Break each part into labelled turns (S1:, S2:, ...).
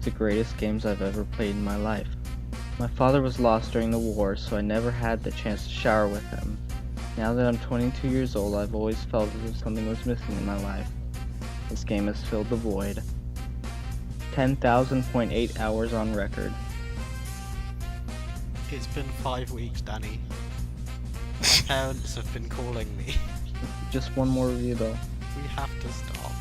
S1: of the greatest games I've ever played in my life. My father was lost during the war, so I never had the chance to shower with him. Now that I'm 22 years old, I've always felt as if something was missing in my life. This game has filled the void. 10,000.8 hours on record.
S2: It's been 5 weeks, Danny. My parents have been calling me.
S1: Just one more review though.
S2: We have to stop.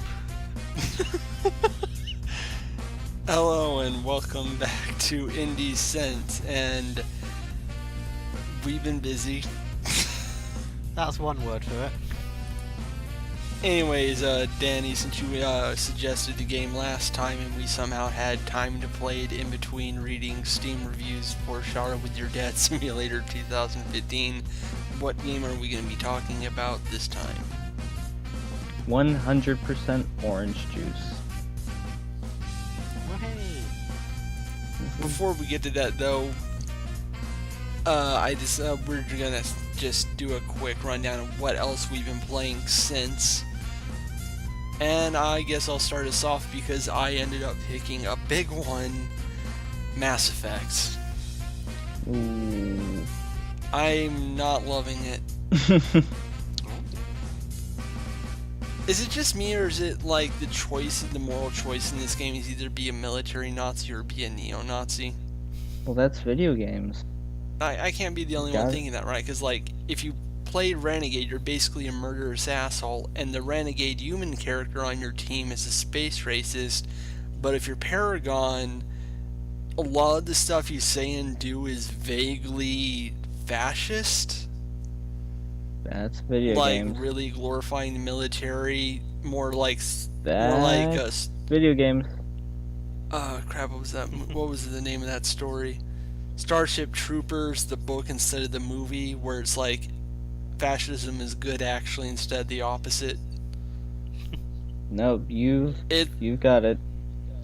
S3: Hello and welcome back to IndieCent, and we've been busy.
S2: That's one word for it.
S3: Anyways, Danny, since you suggested the game last time and we somehow had time to play it in between reading Steam reviews for Shower with Your Dad Simulator 2015, what game are we going to be talking about this time?
S1: 100% orange juice.
S2: Well, hey.
S3: Before we get to that though, we're gonna just do a quick rundown of what else we've been playing since. And I guess I'll start us off because I ended up picking a big one, Mass Effect.
S1: Ooh.
S3: I'm not loving it. Is it just me, or is it like the moral choice in this game is either be a military Nazi or be a neo-Nazi?
S1: Well, that's video games.
S3: I can't be the only one thinking that, right? Because, like, if you played Renegade, you're basically a murderous asshole, and the Renegade human character on your team is a space racist, but if you're Paragon, a lot of the stuff you say and do is vaguely fascist.
S1: That's video
S3: like
S1: games.
S3: Really glorifying the military, more like
S1: That's video games.
S3: Crap, what was that? What was the name of that story? Starship Troopers, the book instead of the movie, where it's like fascism is good actually instead of the opposite.
S1: No, you got it.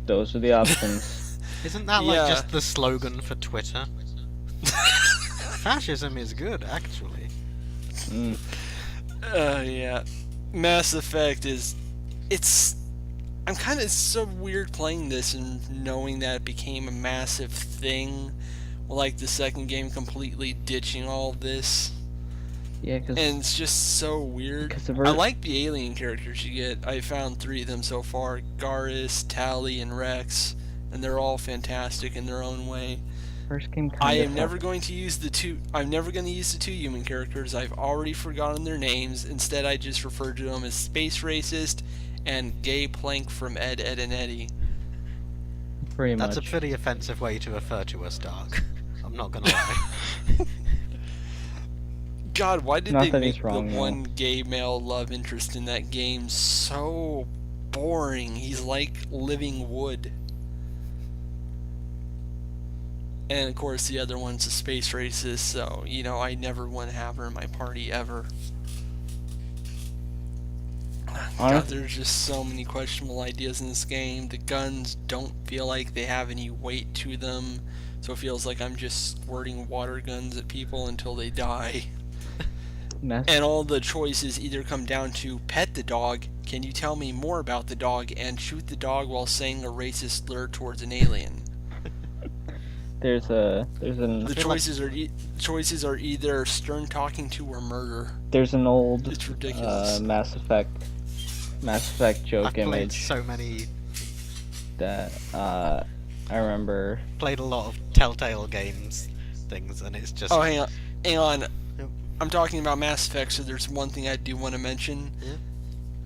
S1: Those are the options.
S2: Isn't that like just the slogan for Twitter? Fascism is good, actually.
S3: Yeah. Mass Effect I'm kind of, it's so weird playing this and knowing that it became a massive thing, like the second game completely ditching all of this.
S1: Yeah,
S3: and it's just so weird. I like the alien characters you get. I found 3 of them so far: Garrus, Tali, and Rex, and they're all fantastic in their own way.
S1: First game
S3: I am never going to use the 2 human characters. I've already forgotten their names. Instead, I just refer to them as Space Racist and Gay Plank from Ed, Ed, and Eddie.
S1: Pretty much.
S2: That's a pretty offensive way to refer to us, Dark. I'm not gonna lie.
S3: God, why did they make the
S1: though.
S3: one gay male love interest in that game so boring? He's like living wood. And of course the other one's a space racist, so, you know, I never want to have her in my party ever. God, there's just so many questionable ideas in this game. The guns don't feel like they have any weight to them, so it feels like I'm just squirting water guns at people until they die. And all the choices either come down to pet the dog, can you tell me more about the dog, and shoot the dog while saying a racist slur towards an alien. The choices are either stern talking to or murder.
S1: There's an old
S3: it's ridiculous.
S1: Mass Effect joke
S2: I've played
S1: image
S2: so many
S1: that I remember.
S2: Played a lot of Telltale games things, and it's just.
S3: Oh, hang on.
S2: Yep.
S3: I'm talking about Mass Effect, so there's one thing I do want to mention.
S2: Yeah.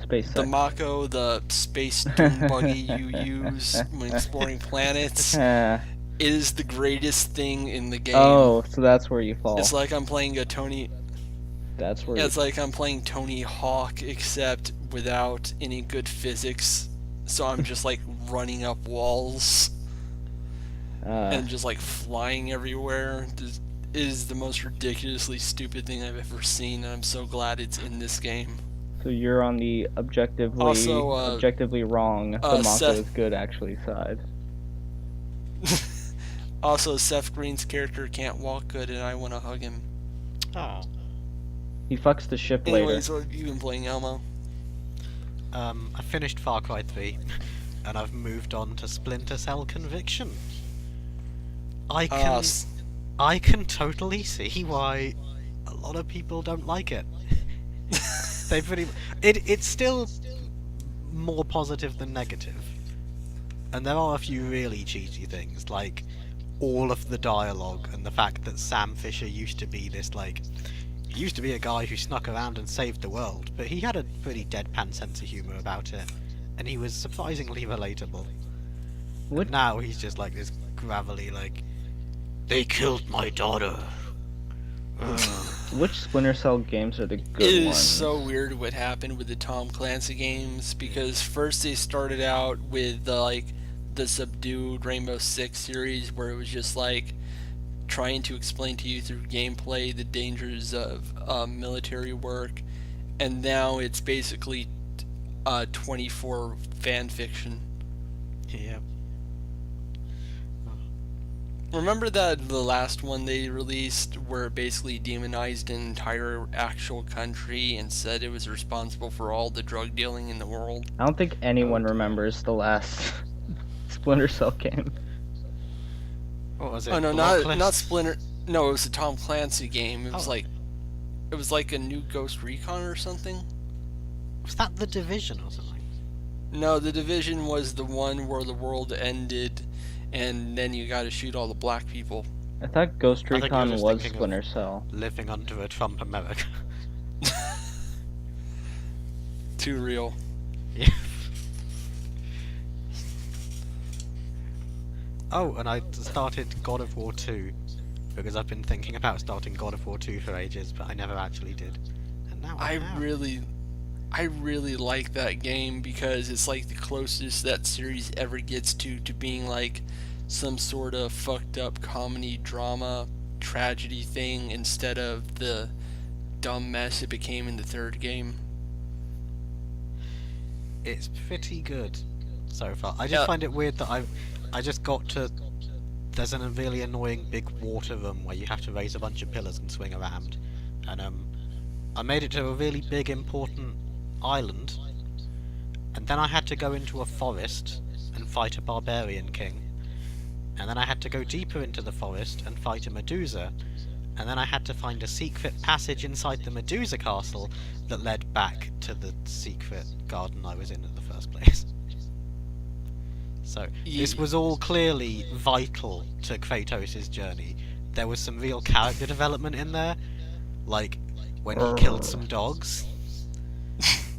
S1: Space
S3: the Mako, the space dune buggy you use when exploring planets, is the greatest thing in the game.
S1: Oh, so that's where you fall.
S3: It's like I'm playing a Tony.
S1: That's where.
S3: Yeah, it's like I'm playing Tony Hawk, except without any good physics. So I'm just like running up walls and just like flying everywhere. It is the most ridiculously stupid thing I've ever seen, and I'm so glad it's in this game.
S1: So you're on the objectively wrong. The Mako is good actually side.
S3: Also, Seth Green's character can't walk good, and I want to hug him.
S2: Oh.
S1: He fucks the ship
S3: Anyways,
S1: later.
S3: what have you been playing, Elmo?
S2: I finished Far Cry 3. and I've moved on to Splinter Cell Conviction. I can totally see why a lot of people don't like it. It's still more positive than negative, and there are a few really cheesy things, like all of the dialogue and the fact that Sam Fisher used to be a guy who snuck around and saved the world, but he had a pretty deadpan sense of humour about it, and he was surprisingly relatable. And now he's just like this gravelly, like, they killed my daughter.
S1: Which Splinter Cell games are the good
S3: It
S1: ones?
S3: is so weird what happened with the Tom Clancy games, because first they started out with the subdued Rainbow Six series, where it was just like trying to explain to you through gameplay the dangers of military work, and now it's basically 24 fan fiction.
S2: Yeah.
S3: Remember that the last one they released where it basically demonized an entire actual country and said it was responsible for all the drug dealing in the world?
S1: I don't think anyone remembers the last Splinter Cell game.
S2: What was it?
S3: Oh no,
S2: Blacklist?
S3: not Splinter. No, it was a Tom Clancy game. It was like a new Ghost Recon or something.
S2: Was that The Division or something?
S3: No, The Division was the one where the world ended, and then you got to shoot all the black people.
S1: I thought Ghost
S2: I think
S1: Recon
S2: you're just
S1: was
S2: thinking of
S1: Splinter Cell.
S2: Living under a Trump America.
S3: Too real.
S2: Yeah. Oh, and I started God of War 2 because I've been thinking about starting God of War 2 for ages, but I never actually did. And now I have.
S3: I really like that game because it's like the closest that series ever gets to being like some sort of fucked up comedy drama tragedy thing instead of the dumb mess it became in the third game.
S2: It's pretty good so far. I just find it weird that I just got to... There's a really annoying big water room where you have to raise a bunch of pillars and swing around. And I made it to a really big important island, and then I had to go into a forest and fight a barbarian king. And then I had to go deeper into the forest and fight a Medusa. And then I had to find a secret passage inside the Medusa castle that led back to the secret garden I was in the first place. So, this was all clearly vital to Kratos' journey. There was some real character development in there, like when he killed some dogs.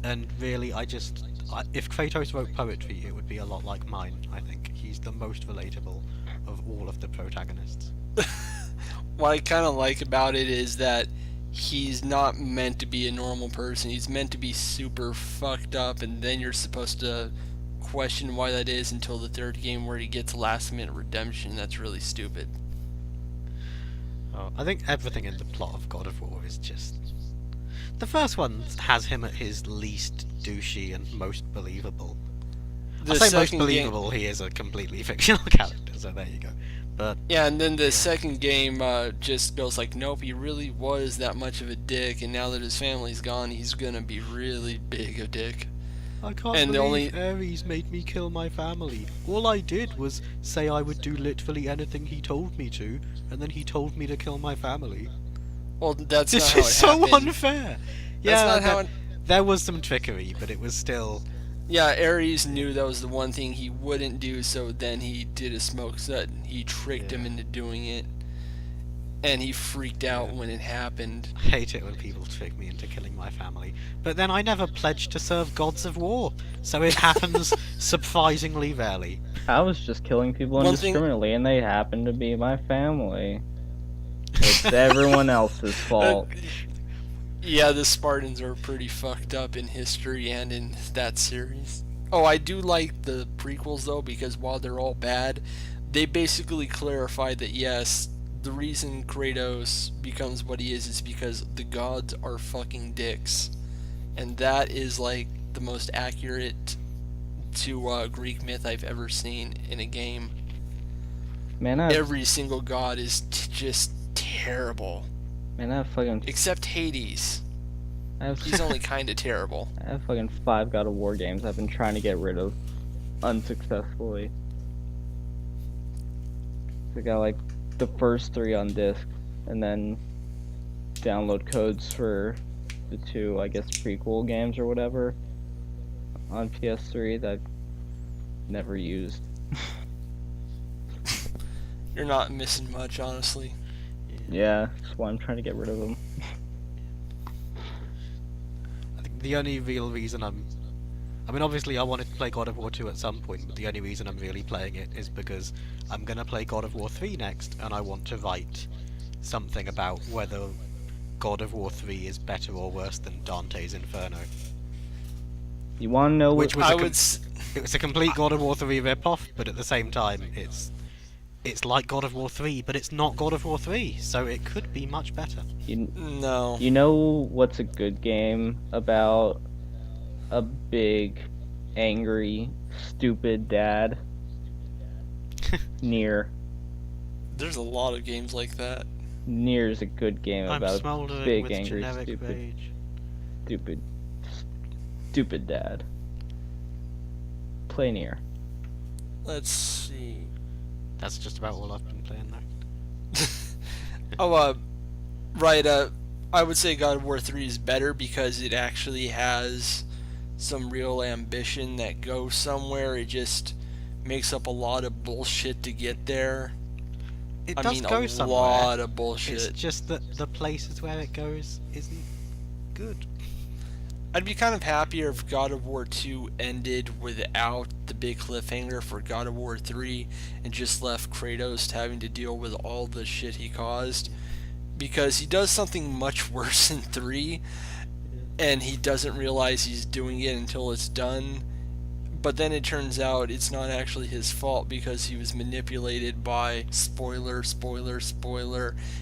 S2: And really, if Kratos wrote poetry, it would be a lot like mine, I think. He's the most relatable of all of the protagonists.
S3: What I kind of like about it is that he's not meant to be a normal person. He's meant to be super fucked up, and then you're supposed to question why that is until the third game where he gets a last-minute redemption. That's really stupid.
S2: Oh, I think everything in the plot of God of War is just... The first one has him at his least douchey and most believable. I say most believable, he is a completely fictional character, so there you go. But
S3: yeah, and then the second game just goes like, nope, he really was that much of a dick, and now that his family's gone, he's gonna be really big a dick.
S2: I can't believe Ares made me kill my family. All I did was say I would do literally anything he told me to, and then he told me to kill my family.
S3: Well, that's not
S2: This
S3: how it
S2: is so
S3: happened.
S2: unfair.
S3: That's not how it...
S2: There was some trickery, but it was still...
S3: Yeah, Ares knew that was the one thing he wouldn't do, so then he did a smoke set. He tricked him into doing it, and he freaked out when it happened.
S2: I hate it when people trick me into killing my family. But then I never pledged to serve gods of war, so it happens surprisingly rarely.
S1: I was just killing people indiscriminately, and they happened to be my family. It's everyone else's fault.
S3: Yeah, the Spartans are pretty fucked up in history and in that series. Oh, I do like the prequels, though, because while they're all bad, they basically clarify that, yes, the reason Kratos becomes what he is because the gods are fucking dicks. And that is, like, the most accurate to Greek myth I've ever seen in a game.
S1: Man,
S3: every single god is just terrible.
S1: Man, I have fucking...
S3: Except Hades. He's only kind of terrible.
S1: I have fucking 5 God of War games I've been trying to get rid of. unsuccessfully. I got like the first 3 on disc, and then download codes for the 2, I guess, prequel games or whatever on PS3 that I've never used.
S3: You're not missing much, honestly.
S1: Yeah, that's why I'm trying to get rid of them.
S2: I think the only real reason I mean, obviously I wanted to play God of War 2 at some point, but the only reason I'm really playing it is because I'm gonna play God of War 3 next, and I want to write something about whether God of War 3 is better or worse than Dante's Inferno.
S1: You want to know
S2: Which
S1: what...
S2: was it was a complete God of War 3 rip-off, but at the same time, it's like God of War 3, but it's not God of War 3, so it could be much better.
S3: No.
S1: You know what's a good game about a big, angry, stupid dad? Nier.
S3: There's a lot of games like that.
S1: Nier's a good game about a big,
S2: with
S1: angry,
S2: generic
S1: stupid, stupid dad. Play Nier.
S3: Let's see.
S2: That's just about all I've been playing though.
S3: Oh, right, I would say God of War 3 is better because it actually has some real ambition that goes somewhere. It just makes up a lot of bullshit to get there.
S2: It
S3: I
S2: does
S3: mean,
S2: go
S3: a
S2: somewhere.
S3: lot of bullshit.
S2: It's just that the places where it goes isn't good.
S3: I'd be kind of happier if God of War 2 ended without the big cliffhanger for God of War 3 and just left Kratos having to deal with all the shit he caused. Because he does something much worse in 3, and he doesn't realize he's doing it until it's done. But then it turns out it's not actually his fault because he was manipulated by spoiler,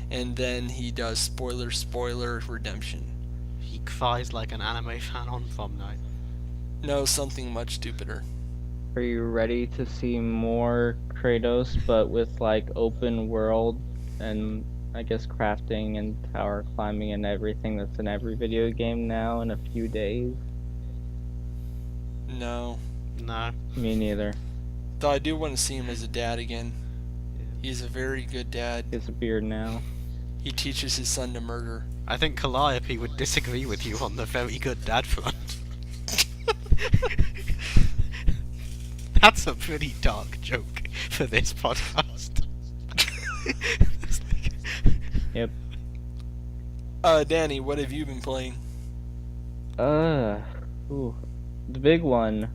S3: and then he does spoiler, redemption.
S2: He cries like an anime fan on prom night.
S3: No, something much stupider.
S1: Are you ready to see more Kratos, but with like open world and I guess crafting and tower climbing and everything that's in every video game now in a few days?
S3: No.
S2: No.
S1: Me neither.
S3: Though I do want to see him as a dad again. He's a very good dad.
S1: He has a beard now.
S3: He teaches his son to murder.
S2: I think Calliope would disagree with you on the very good dad front. That's a pretty dark joke for this podcast.
S1: Yep.
S3: Danny, what have you been playing?
S1: Ooh. The big one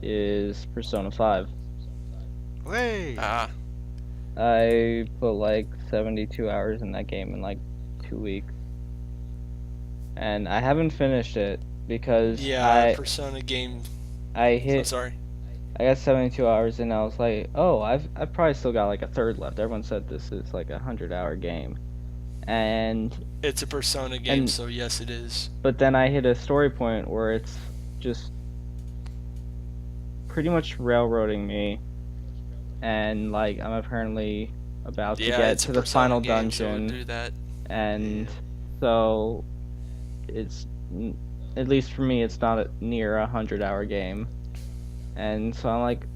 S1: is Persona 5.
S2: Hey.
S1: I put like 72 hours in that game in like 2 weeks. And I haven't finished it because
S3: Persona game.
S1: I hit.
S3: Sorry.
S1: I got 72 hours and I was like, oh, I've probably still got like a third left. Everyone said this is like a 100-hour game, and
S3: it's a Persona game, so yes, it is.
S1: But then I hit a story point where it's just pretty much railroading me, and like I'm apparently about to get to the final dungeon,
S3: so do that.
S1: And so it's, at least for me, it's not near a 100-hour game. And so I'm like,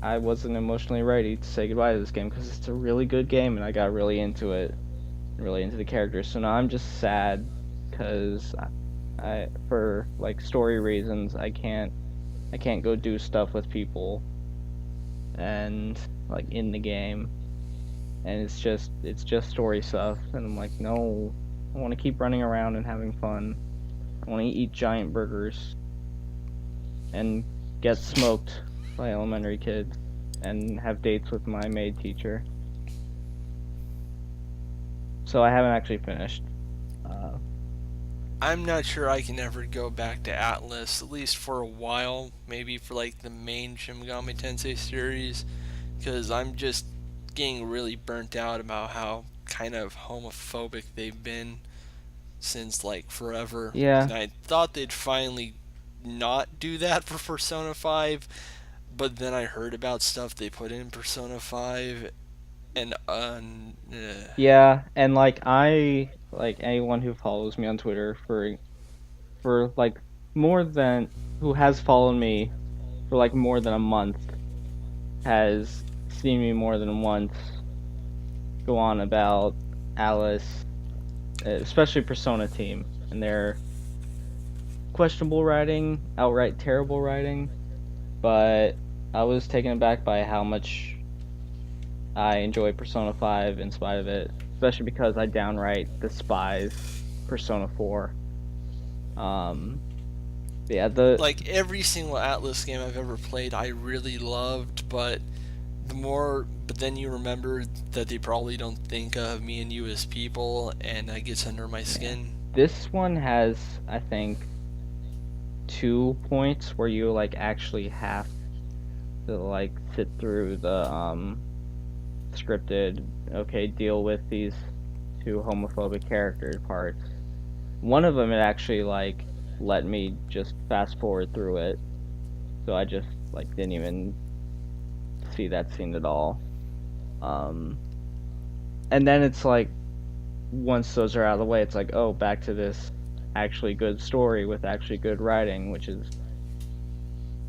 S1: I wasn't emotionally ready to say goodbye to this game because it's a really good game and I got really into it, really into the characters. So now I'm just sad because I for like story reasons, I can't go do stuff with people and like in the game, and it's just story stuff. And I'm like, no, I want to keep running around and having fun. I want to eat giant burgers and get smoked by elementary kids and have dates with my maid teacher. So I haven't actually finished.
S3: I'm not sure I can ever go back to Atlas, at least for a while, maybe for like the main Shin Megami Tensei series, because I'm just getting really burnt out about how kind of homophobic they've been since like forever.
S1: Yeah.
S3: And I thought they'd finally not do that for Persona 5, but then I heard about stuff they put in Persona 5, and
S1: yeah, and like anyone who follows me on Twitter for like more than who has followed me for like more than a month has seen me more than once go on about Alice, especially Persona team, and their questionable writing, outright terrible writing, but I was taken aback by how much I enjoy Persona 5 in spite of it, especially because I downright despise Persona 4. Yeah,
S3: Like every single Atlas game I've ever played, I really loved, but but then you remember that they probably don't think of me and you as people, and that gets under my skin.
S1: This one has, I think, 2 points where you like actually have to like sit through the scripted, okay, deal with these two homophobic character parts. One of them, it actually like let me just fast forward through it, so I just like didn't even see that scene at all. And then it's like once those are out of the way, it's like, oh, back to this actually good story with actually good writing, which is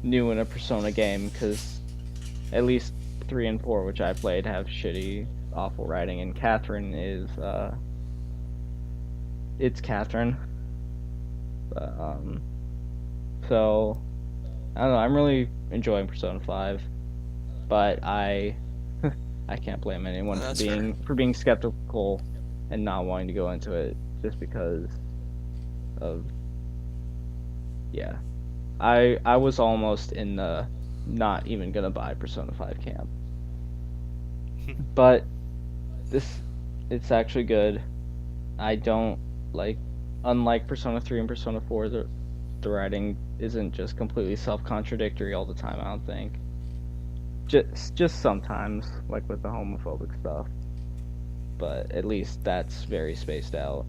S1: new in a Persona game, because at least 3 and 4, which I played, have shitty, awful writing, and Catherine is, it's Catherine. So, I don't know, I'm really enjoying Persona 5, but I can't blame anyone for being skeptical and not wanting to go into it just because of, yeah. I was almost in the not even gonna buy Persona 5 camp. But it's actually good. I don't like, unlike Persona 3 and Persona 4, the writing isn't just completely self-contradictory all the time, I don't think. Just sometimes, like with the homophobic stuff. But at least that's very spaced out.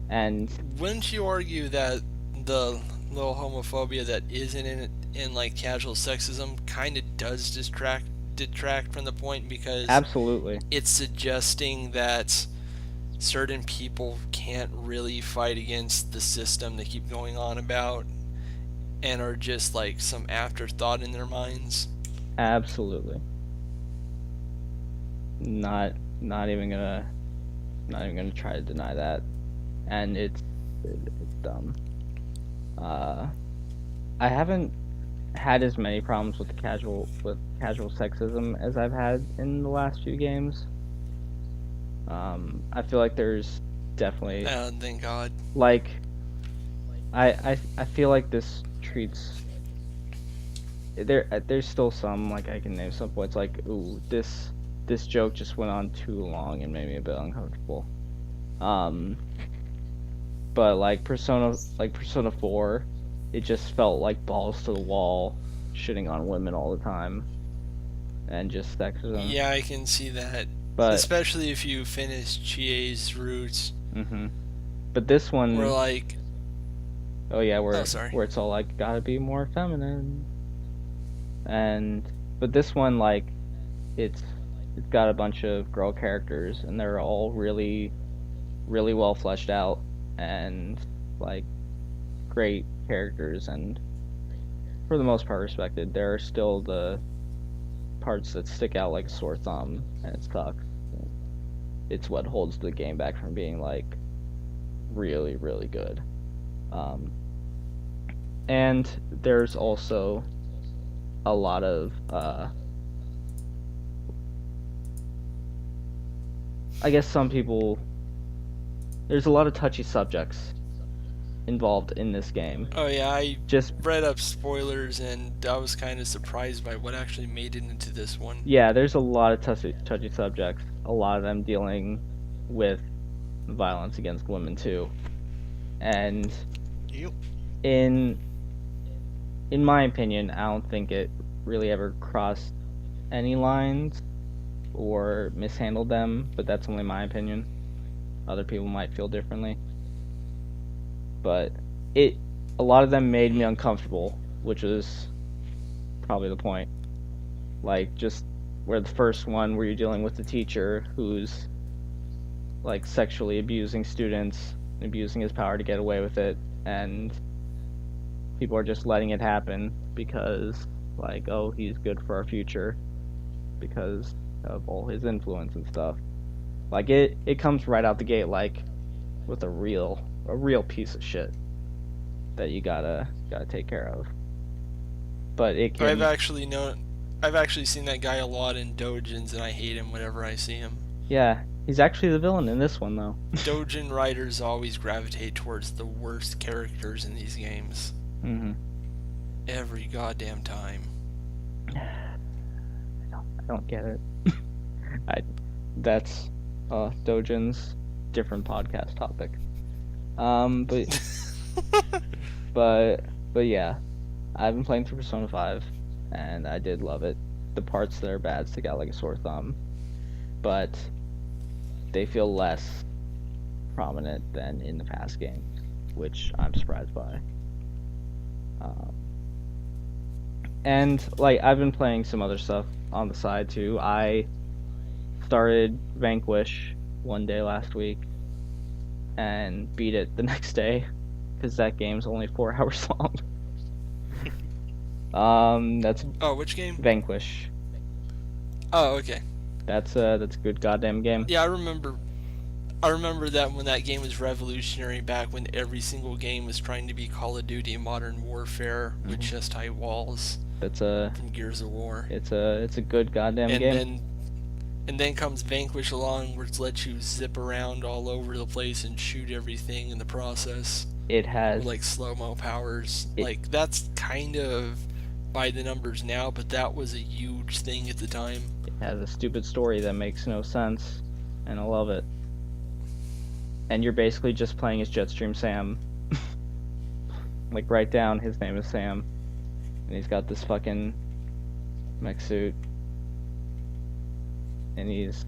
S1: And
S3: wouldn't you argue that the little homophobia that isn't in like casual sexism kind of does detract from the point, because
S1: absolutely,
S3: it's suggesting that certain people can't really fight against the system they keep going on about and are just like some afterthought in their minds?
S1: Absolutely. Not even gonna try to deny that. And it's dumb. I haven't had as many problems with casual sexism as I've had in the last few games. I feel like there's definitely,
S3: thank God.
S1: like, I feel like this treats, there's still some, like, I can name some points, like, ooh, this joke just went on too long and made me a bit uncomfortable. But like Persona 4, it just felt like balls to the wall, shitting on women all the time, and just sexism.
S3: Yeah, I can see that.
S1: But
S3: especially if you finish Chie's Roots.
S1: But this one,
S3: we're like,
S1: oh yeah, where it's all like gotta be more feminine, but this one, like, it's got a bunch of girl characters and they're all really, really well fleshed out and like great characters, and for the most part respected. There are still the parts that stick out like a sore thumb, and it sucks. It's what holds the game back from being like really, really good. And there's also a lot of I guess some people, there's a lot of touchy subjects involved in this game.
S3: Oh yeah, I
S1: just
S3: read up spoilers and I was kind of surprised by what actually made it into this one.
S1: Yeah, there's a lot of touchy subjects. A lot of them dealing with violence against women too. And in my opinion, I don't think it really ever crossed any lines or mishandled them, but that's only my opinion. Other people might feel differently. But a lot of them made me uncomfortable, which was probably the point. Like, just where the first one where you're dealing with the teacher who's like sexually abusing students, abusing his power to get away with it, and people are just letting it happen because like, oh, he's good for our future because of all his influence and stuff. Like it comes right out the gate like with a real piece of shit that you gotta take care of. But it can.
S3: I've actually seen that guy a lot in doujins, and I hate him whenever I see him.
S1: Yeah, he's actually the villain in this one though.
S3: Doujin writers always gravitate towards the worst characters in these games. Every goddamn time.
S1: I don't get it. That's Doujin's different podcast topic. But yeah, I've been playing through Persona 5, and I did love it. The parts that are bad stick out like a sore thumb, but they feel less prominent than in the past games, which I'm surprised by. And like I've been playing some other stuff on the side too. I started Vanquish one day last week and beat it the next day because that game's only 4 hours long. That's
S3: which game?
S1: Vanquish.
S3: Oh, okay.
S1: That's a good goddamn game.
S3: Yeah, I remember that when that game was revolutionary back when every single game was trying to be Call of Duty Modern Warfare with chest high walls.
S1: That's
S3: from Gears of War.
S1: It's a good goddamn game.
S3: And then comes Vanquish along, which lets you zip around all over the place and shoot everything in the process.
S1: It has
S3: like slow-mo powers. Like that's kind of by the numbers now, but that was a huge thing at the time.
S1: It has a stupid story that makes no sense, and I love it. And you're basically just playing as Jetstream Sam. Like right down, his name is Sam, and he's got this fucking mech suit. And he's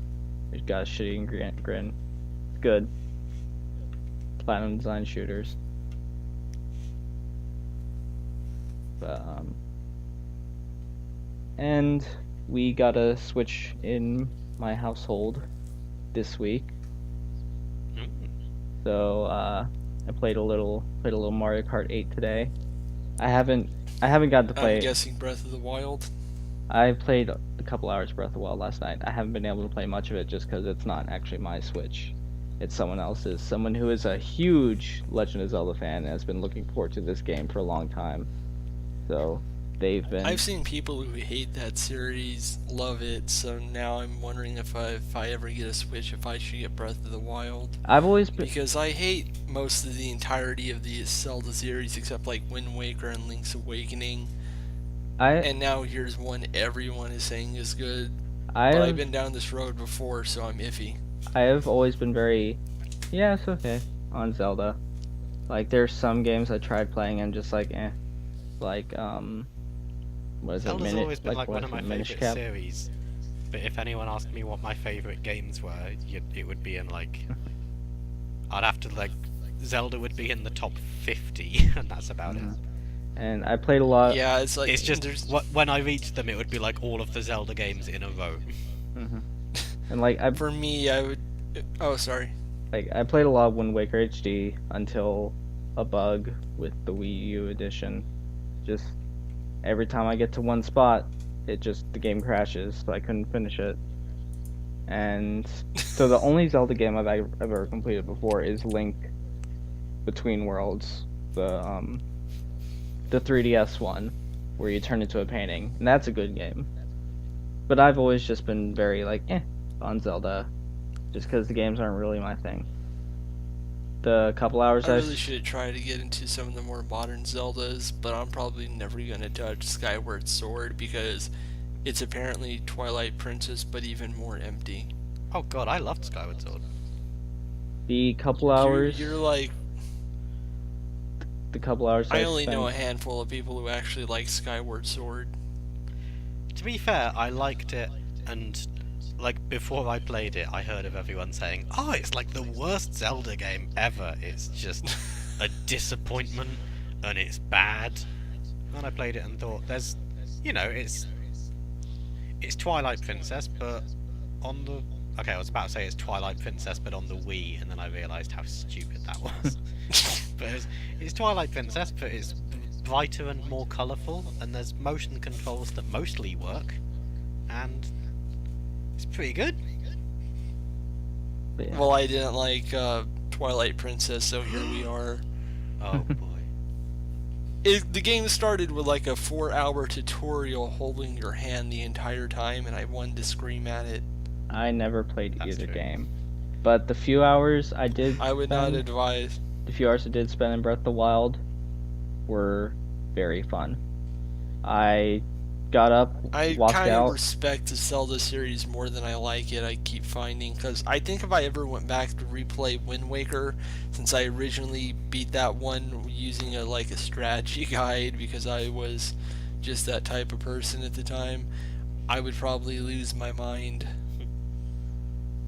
S1: got a shitty grin. It's good. Platinum design shooters. But, and we got a Switch in my household this week. So I played a little Mario Kart 8 today. I haven't gotten to play.
S3: I'm guessing Breath of the Wild.
S1: I played a couple hours Breath of the Wild last night. I haven't been able to play much of it just because it's not actually my Switch. It's someone else's. Someone who is a huge Legend of Zelda fan and has been looking forward to this game for a long time. So they've been.
S3: I've seen people who hate that series love it. So now I'm wondering if I ever get a Switch, if I should get Breath of the Wild.
S1: I've always been.
S3: Because I hate most of the entirety of the Zelda series except like Wind Waker and Link's Awakening. And now here's one everyone is saying is good. But I've been down this road before, so I'm iffy.
S1: I have always been very, yeah, it's okay, on Zelda. Like, there's some games I tried playing and just like, eh. Like, what is it?
S4: Zelda's always been like one of my favourite series. But if anyone asked me what my favourite games were, it would be in like... I'd have to like... Zelda would be in the top 50, and that's about it.
S1: And I played a lot.
S3: Yeah, it's like...
S4: It's just, when I reached them, it would be like all of the Zelda games in a row.
S1: And like,
S3: for me, I would... Oh, sorry.
S1: Like, I played a lot of Wind Waker HD until a bug with the Wii U edition. Just, every time I get to one spot, the game crashes, so I couldn't finish it. And so the only Zelda game I've ever completed before is Link Between Worlds, the 3DS one, where you turn into a painting, and that's a good game. But I've always just been very like, on Zelda, just because the games aren't really my thing. The couple hours
S3: I really should try to get into some of the more modern Zeldas, but I'm probably never gonna touch Skyward Sword because it's apparently Twilight Princess, but even more empty.
S4: Oh god, I loved Skyward Sword.
S1: The couple hours.
S3: You're like.
S1: The couple hours.
S3: I only know a handful of people who actually like Skyward Sword.
S4: To be fair, I liked it, and like before I played it, I heard of everyone saying, "Oh, it's like the worst Zelda game ever. It's just a disappointment, and it's bad." And I played it and thought, "There's, it's Twilight Princess, but on the okay, I was about to say it's Twilight Princess, but on the Wii, and then I realised how stupid that was." But it's Twilight Princess, but it's brighter and more colourful, and there's motion controls that mostly work, and it's pretty good.
S1: But yeah.
S3: Well, I didn't like Twilight Princess, so here we are.
S4: Oh boy.
S3: The game started with like a 4-hour tutorial holding your hand the entire time, and I wanted to scream at it.
S1: I never played
S4: That's
S1: either
S4: true.
S1: game, but the few hours I did
S3: I would not
S1: spend,
S3: advise.
S1: the few hours I did spend in Breath of the Wild were very fun. I got up,
S3: I
S1: walked
S3: kind of
S1: out.
S3: respect the Zelda series more than I like it, I keep finding, because I think if I ever went back to replay Wind Waker, since I originally beat that one using a strategy guide because I was just that type of person at the time, I would probably lose my mind.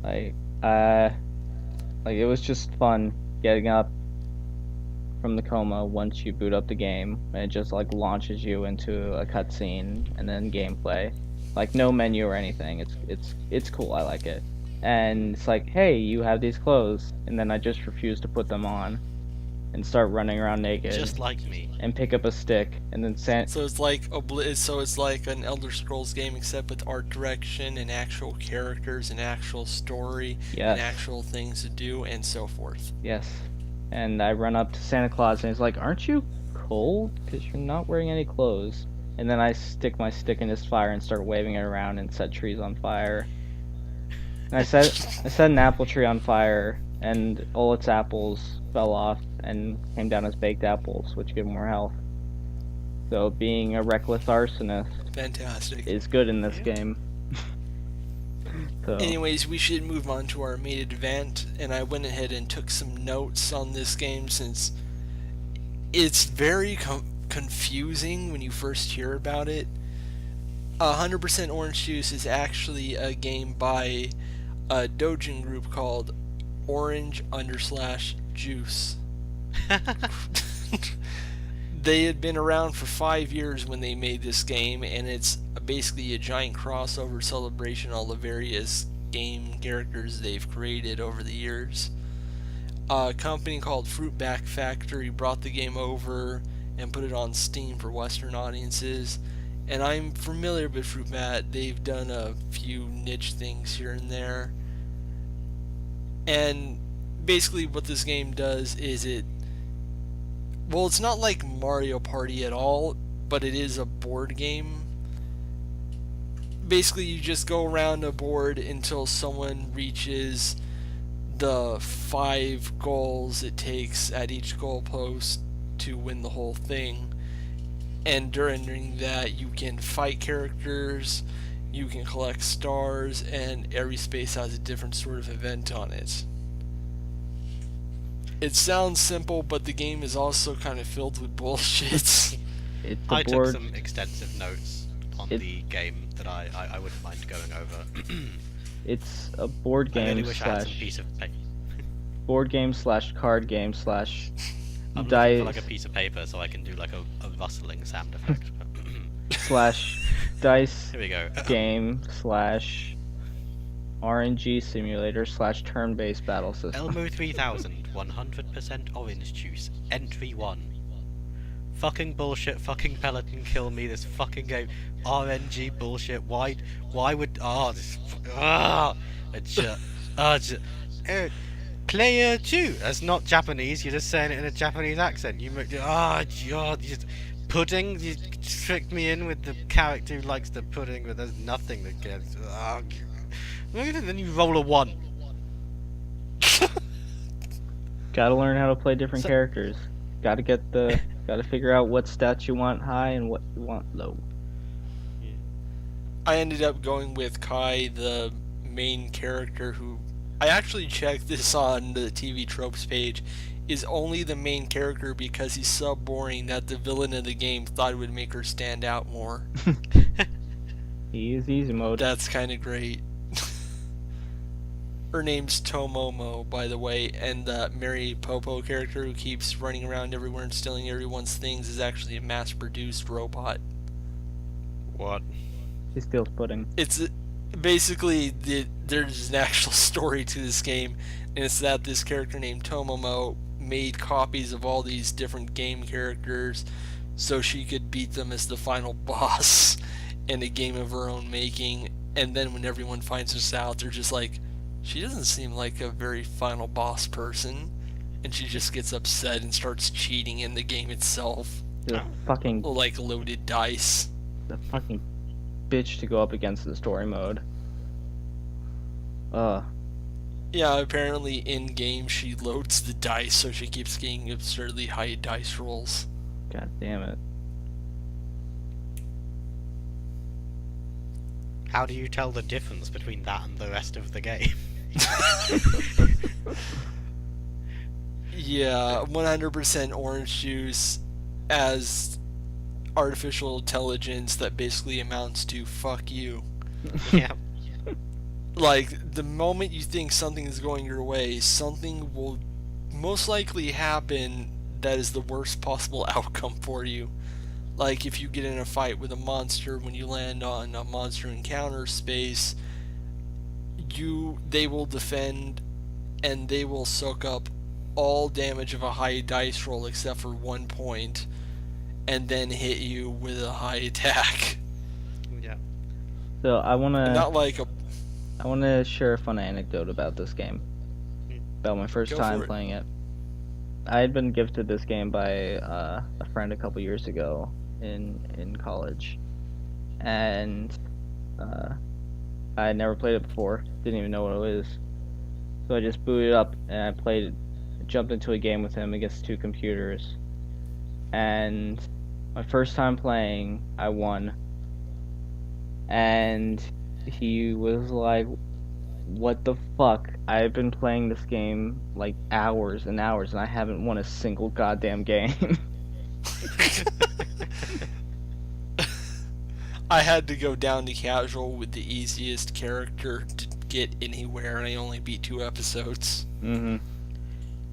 S1: Like it was just fun getting up from the coma once you boot up the game, and it just like launches you into a cutscene and then gameplay. Like no menu or anything. It's cool. I like it. And it's like, hey, you have these clothes, and then I just refuse to put them on, and start running around naked,
S4: Just like me.
S1: and pick up a stick, and then
S3: So it's like an Elder Scrolls game except with art direction and actual characters and actual story
S1: Yes.
S3: and actual things to do and so forth.
S1: Yes. And I run up to Santa Claus, and he's like, aren't you cold? Because you're not wearing any clothes. And then I stick my stick in his fire and start waving it around and set trees on fire. And I set an apple tree on fire, and all its apples fell off and came down as baked apples, which give more health. So being a reckless arsonist
S3: Fantastic.
S1: is good in this game. So,
S3: Anyways, we should move on to our main event, and I went ahead and took some notes on this game since it's very confusing when you first hear about it. 100% Orange Juice is actually a game by a doujin group called Orange_Juice. They had been around for 5 years when they made this game, and it's basically a giant crossover celebration of all the various game characters they've created over the years. A company called Fruitback Factory brought the game over and put it on Steam for Western audiences, and I'm familiar with Fruitbat. They've done a few niche things here and there. And basically what this game does is it's not like Mario Party at all, but it is a board game. Basically, you just go around a board until someone reaches the 5 goals it takes at each goalpost to win the whole thing. And during that, you can fight characters, you can collect stars, and every space has a different sort of event on it. It sounds simple, but the game is also kind of filled with bullshit.
S1: it's a
S4: I took
S1: board.
S4: some extensive notes on the game that I wouldn't mind going over.
S1: It's a board
S4: I
S1: game
S4: really wish I had some
S1: slash
S4: piece of paper.
S1: board game slash card game slash
S4: I'm looking
S1: dice
S4: for like a piece of paper so I can do like a rustling sound effect.
S1: slash dice
S4: Here we go.
S1: game slash RNG simulator slash turn-based battle system.
S4: Elmo 3000, 100% orange juice, entry 1. Fucking bullshit, fucking Peloton kill me, this fucking game. RNG bullshit, why would, player 2, that's not Japanese, you're just saying it in a Japanese accent. You pudding, you tricked me in with the character who likes the pudding, but there's nothing that gets, then you roll a 1.
S1: Gotta learn how to play different
S4: So-
S1: characters. Gotta figure out what stats you want high and what you want low.
S3: I ended up going with Kai, the main character, who I actually checked this on the TV tropes page, is only the main character because he's so boring that the villain of the game thought it would make her stand out more.
S1: He is easy mode.
S3: That's kind of great. Her name's Tomomo, by the way, and the Mary Popo character who keeps running around everywhere and stealing everyone's things is actually a mass-produced robot.
S4: What?
S1: He steals pudding.
S3: It's basically there's an actual story to this game, and it's that this character named Tomomo made copies of all these different game characters so she could beat them as the final boss in a game of her own making. And then when everyone finds this out, they're just like, she doesn't seem like a very final boss person. And she just gets upset and starts cheating in the game itself.
S1: The fucking
S3: Like loaded dice.
S1: the fucking bitch to go up against the story mode.
S3: Yeah, apparently in game she loads the dice, so she keeps getting absurdly high dice rolls.
S1: God damn it.
S4: How do you tell the difference between that and the rest of the game?
S3: Yeah, 100% orange juice as artificial intelligence that basically amounts to fuck you.
S4: Yeah.
S3: Like, the moment you think something is going your way, something will most likely happen that is the worst possible outcome for you. Like, if you get in a fight with a monster, when you land on a monster encounter space, they will defend and they will soak up all damage of a high dice roll except for 1 point, and then hit you with a high attack.
S4: Yeah.
S1: So I
S3: Not like a...
S1: I wanna share a fun anecdote about this game. About my first
S3: Go
S1: time
S3: for it.
S1: playing it. I had been gifted this game by a friend a couple years ago in college, and I had never played it before. Didn't even know what it was. So I just booted it up and I played it. Jumped into a game with him against 2 computers, and my first time playing, I won. And he was like, "What the fuck? I've been playing this game like hours and hours, and I haven't won a single goddamn game."
S3: I had to go down to casual with the easiest character to get anywhere, and I only beat 2 episodes.
S1: Mm-hmm.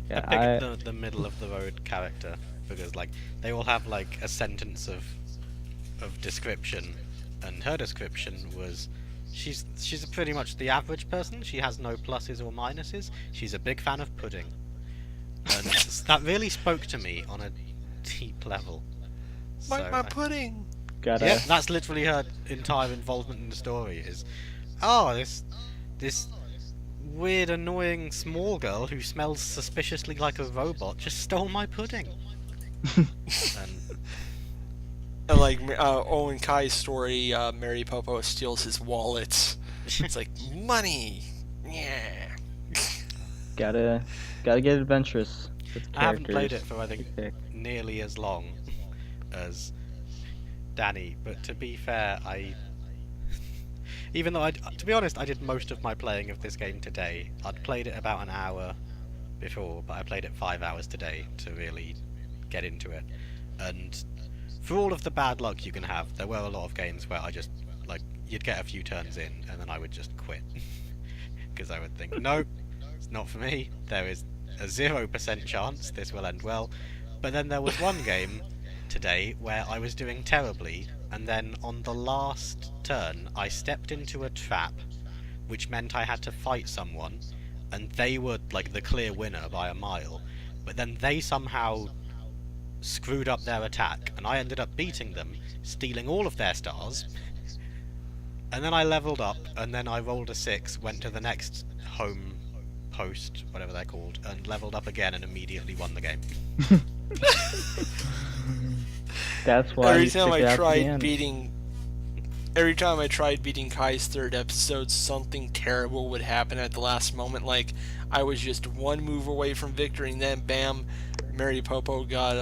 S4: I picked the middle of the road character because like they all have like a sentence of description, and her description was she's pretty much the average person. She has no pluses or minuses. She's a big fan of pudding, and that really spoke to me on a deep level.
S3: My pudding!
S1: Gotta.
S4: That's literally her entire involvement in the story. Is this weird, annoying small girl who smells suspiciously like a robot just stole my pudding.
S3: And like Owen Kai's story, Mary Popo steals his wallet. It's like, money! Yeah!
S1: Gotta get adventurous with the
S4: I haven't played
S1: characters
S4: it for I think
S1: you pick.
S4: nearly as long as Danny, but to be fair, even though to be honest, I did most of my playing of this game today. I'd played it about an hour before, but I played it 5 hours today to really get into it. And for all of the bad luck you can have, there were a lot of games where I just, like, you'd get a few turns in and then I would just quit. Because I would think, nope, it's not for me. There is a 0% chance this will end well. But then there was one game today where I was doing terribly, and then on the last turn I stepped into a trap, which meant I had to fight someone, and they were like the clear winner by a mile, but then they somehow screwed up their attack, and I ended up beating them, stealing all of their stars, and then I leveled up, and then I rolled a 6, went to the next home post, whatever they're called, and leveled up again and immediately won the game.
S1: That's why
S3: Every
S1: you
S3: time
S1: stick it
S3: I
S1: out to the
S3: tried
S1: end.
S3: beating Kai's 3rd episode, something terrible would happen at the last moment. Like, I was just 1 move away from victory, and then bam, Mary Popo got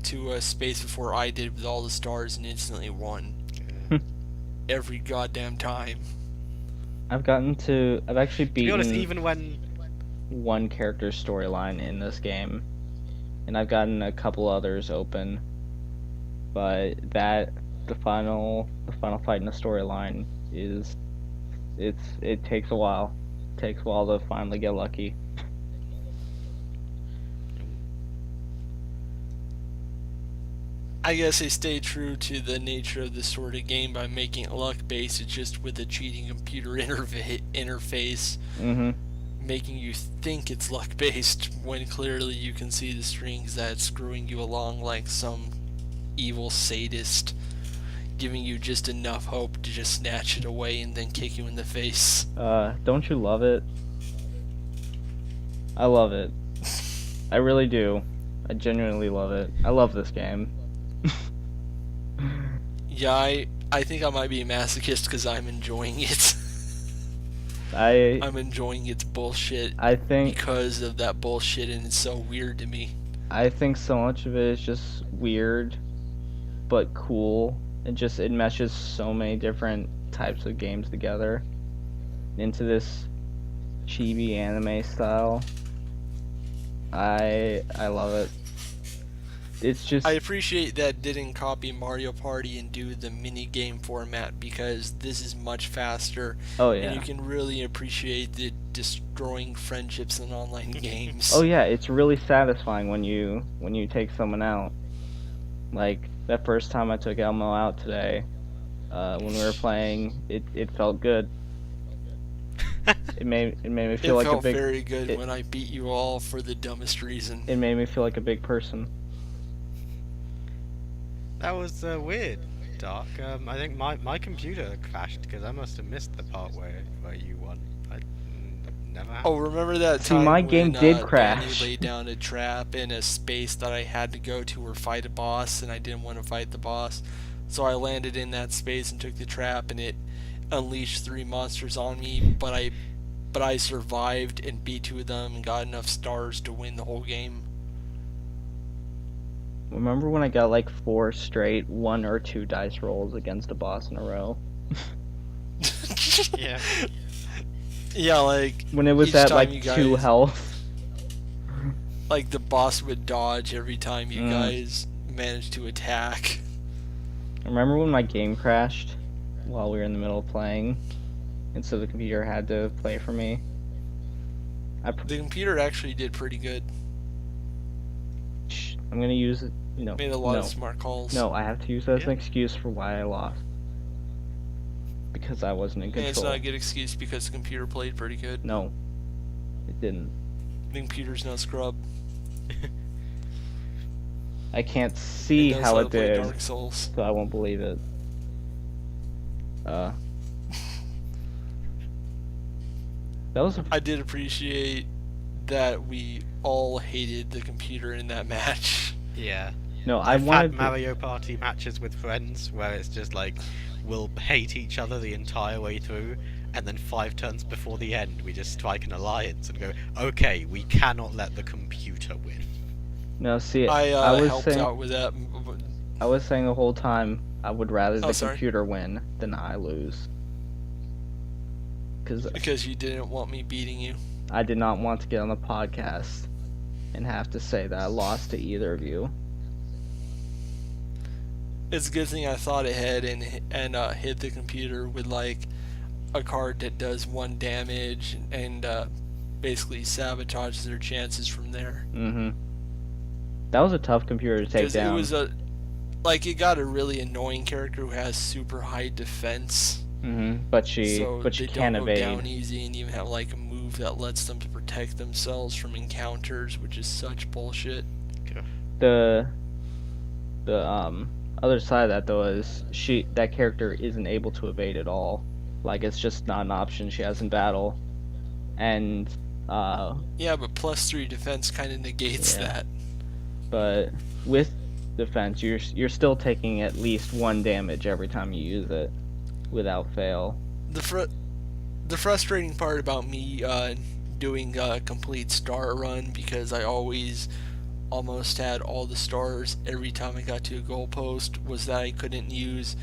S3: to a space before I did with all the stars and instantly won. Every goddamn time.
S1: I've actually
S4: To be honest,
S1: beaten
S4: even when
S1: one character's storyline in this game, and I've gotten a couple others open, but the final fight in the storyline it takes a while. It takes a while to finally get lucky.
S3: I guess they stay true to the nature of this sort of game by making it luck-based. It's just with a cheating computer interface.
S1: Mm-hmm.
S3: making you think it's luck based when clearly you can see the strings that it's screwing you along like some evil sadist, giving you just enough hope to just snatch it away and then kick you in the face.
S1: Don't you love it? I love it. I really do. I genuinely love it. I love this game.
S3: Yeah, I think I might be a masochist because I'm enjoying it. I'm enjoying its bullshit
S1: I think
S3: because of that bullshit, and it's so weird to me.
S1: I think so much of it is just weird, but cool. It meshes so many different types of games together into this chibi anime style. I love it. It's just
S3: I appreciate that didn't copy Mario Party and do the mini game format, because this is much faster.
S1: oh
S3: And
S1: yeah.
S3: you can really appreciate the destroying friendships in online games.
S1: Oh yeah, it's really satisfying when you take someone out. Like that first time I took Elmo out today, when we were playing, it felt good. It made me
S3: It
S1: feel like a
S3: felt
S1: big
S3: very good
S1: it-
S3: when I beat you all for the dumbest reason.
S1: it made me feel like a big person.
S4: That was weird, Doc. I think my computer crashed because I must have missed the part where you won. I never happened.
S3: Oh, remember that
S1: See,
S3: time
S1: my
S3: when,
S1: game did
S3: Danni
S1: crash.
S3: laid down a trap in a space that I had to go to or fight a boss, and I didn't want to fight the boss, so I landed in that space and took the trap, and it unleashed 3 monsters on me, but I survived and beat 2 of them and got enough stars to win the whole game.
S1: Remember when I got like 4 straight 1 or 2 dice rolls against a boss in a row?
S4: Yeah.
S3: Yeah, like
S1: When it was
S3: each
S1: at
S3: time
S1: like
S3: you
S1: 2
S3: guys-
S1: health.
S3: like the boss would dodge every time you
S1: Mm.
S3: guys managed to attack.
S1: Remember when my game crashed while we were in the middle of playing, and so the computer had to play for me?
S3: The computer actually did pretty good.
S1: I'm gonna use it.
S3: Made a lot of smart calls.
S1: No, I have to use that as an
S4: Yeah.
S1: excuse for why I lost. Because I wasn't in
S3: And it's
S1: control.
S3: not a good excuse because the computer played pretty good.
S1: No, it didn't.
S3: The computer's no scrub.
S1: I can't see
S3: It knows
S1: how
S3: to
S1: it
S3: play
S1: did,
S3: Dark Souls.
S1: so I won't believe it. That was a
S3: I did appreciate that we all hated the computer in that match.
S4: Yeah.
S1: no. I
S4: I've had
S1: wanted to,
S4: Mario Party matches with friends where it's just like we'll hate each other the entire way through, and then 5 turns before the end we just strike an alliance and go, okay, we cannot let the computer win.
S1: no. See,
S3: I
S1: was
S3: helped
S1: saying,
S3: out with that.
S1: I was saying the whole time I would rather
S3: Oh,
S1: the
S3: sorry.
S1: computer win than I lose.
S3: Because you didn't want me beating you.
S1: I did not want to get on the podcast and have to say that I lost to either of you.
S3: It's a good thing I thought ahead and hit the computer with like a card that does 1 damage and basically sabotages their chances from there.
S1: Mm-hmm. That was a tough computer to take
S3: Because it
S1: down.
S3: was it got a really annoying character who has super high defense.
S1: Mm-hmm. But she
S3: So
S1: can't
S3: they don't go
S1: evade.
S3: down easy and even have like a move that lets them to protect themselves from encounters, which is such bullshit.
S1: The other side of that though is that character isn't able to evade at all. Like it's just not an option she has in battle. And
S3: Yeah, but +3 defense kind of negates
S1: Yeah.
S3: that.
S1: but with defense you're still taking at least 1 damage every time you use it without fail.
S3: The frustrating part about me doing a complete star run, because I always almost had all the stars every time I got to a goalpost, was that I couldn't use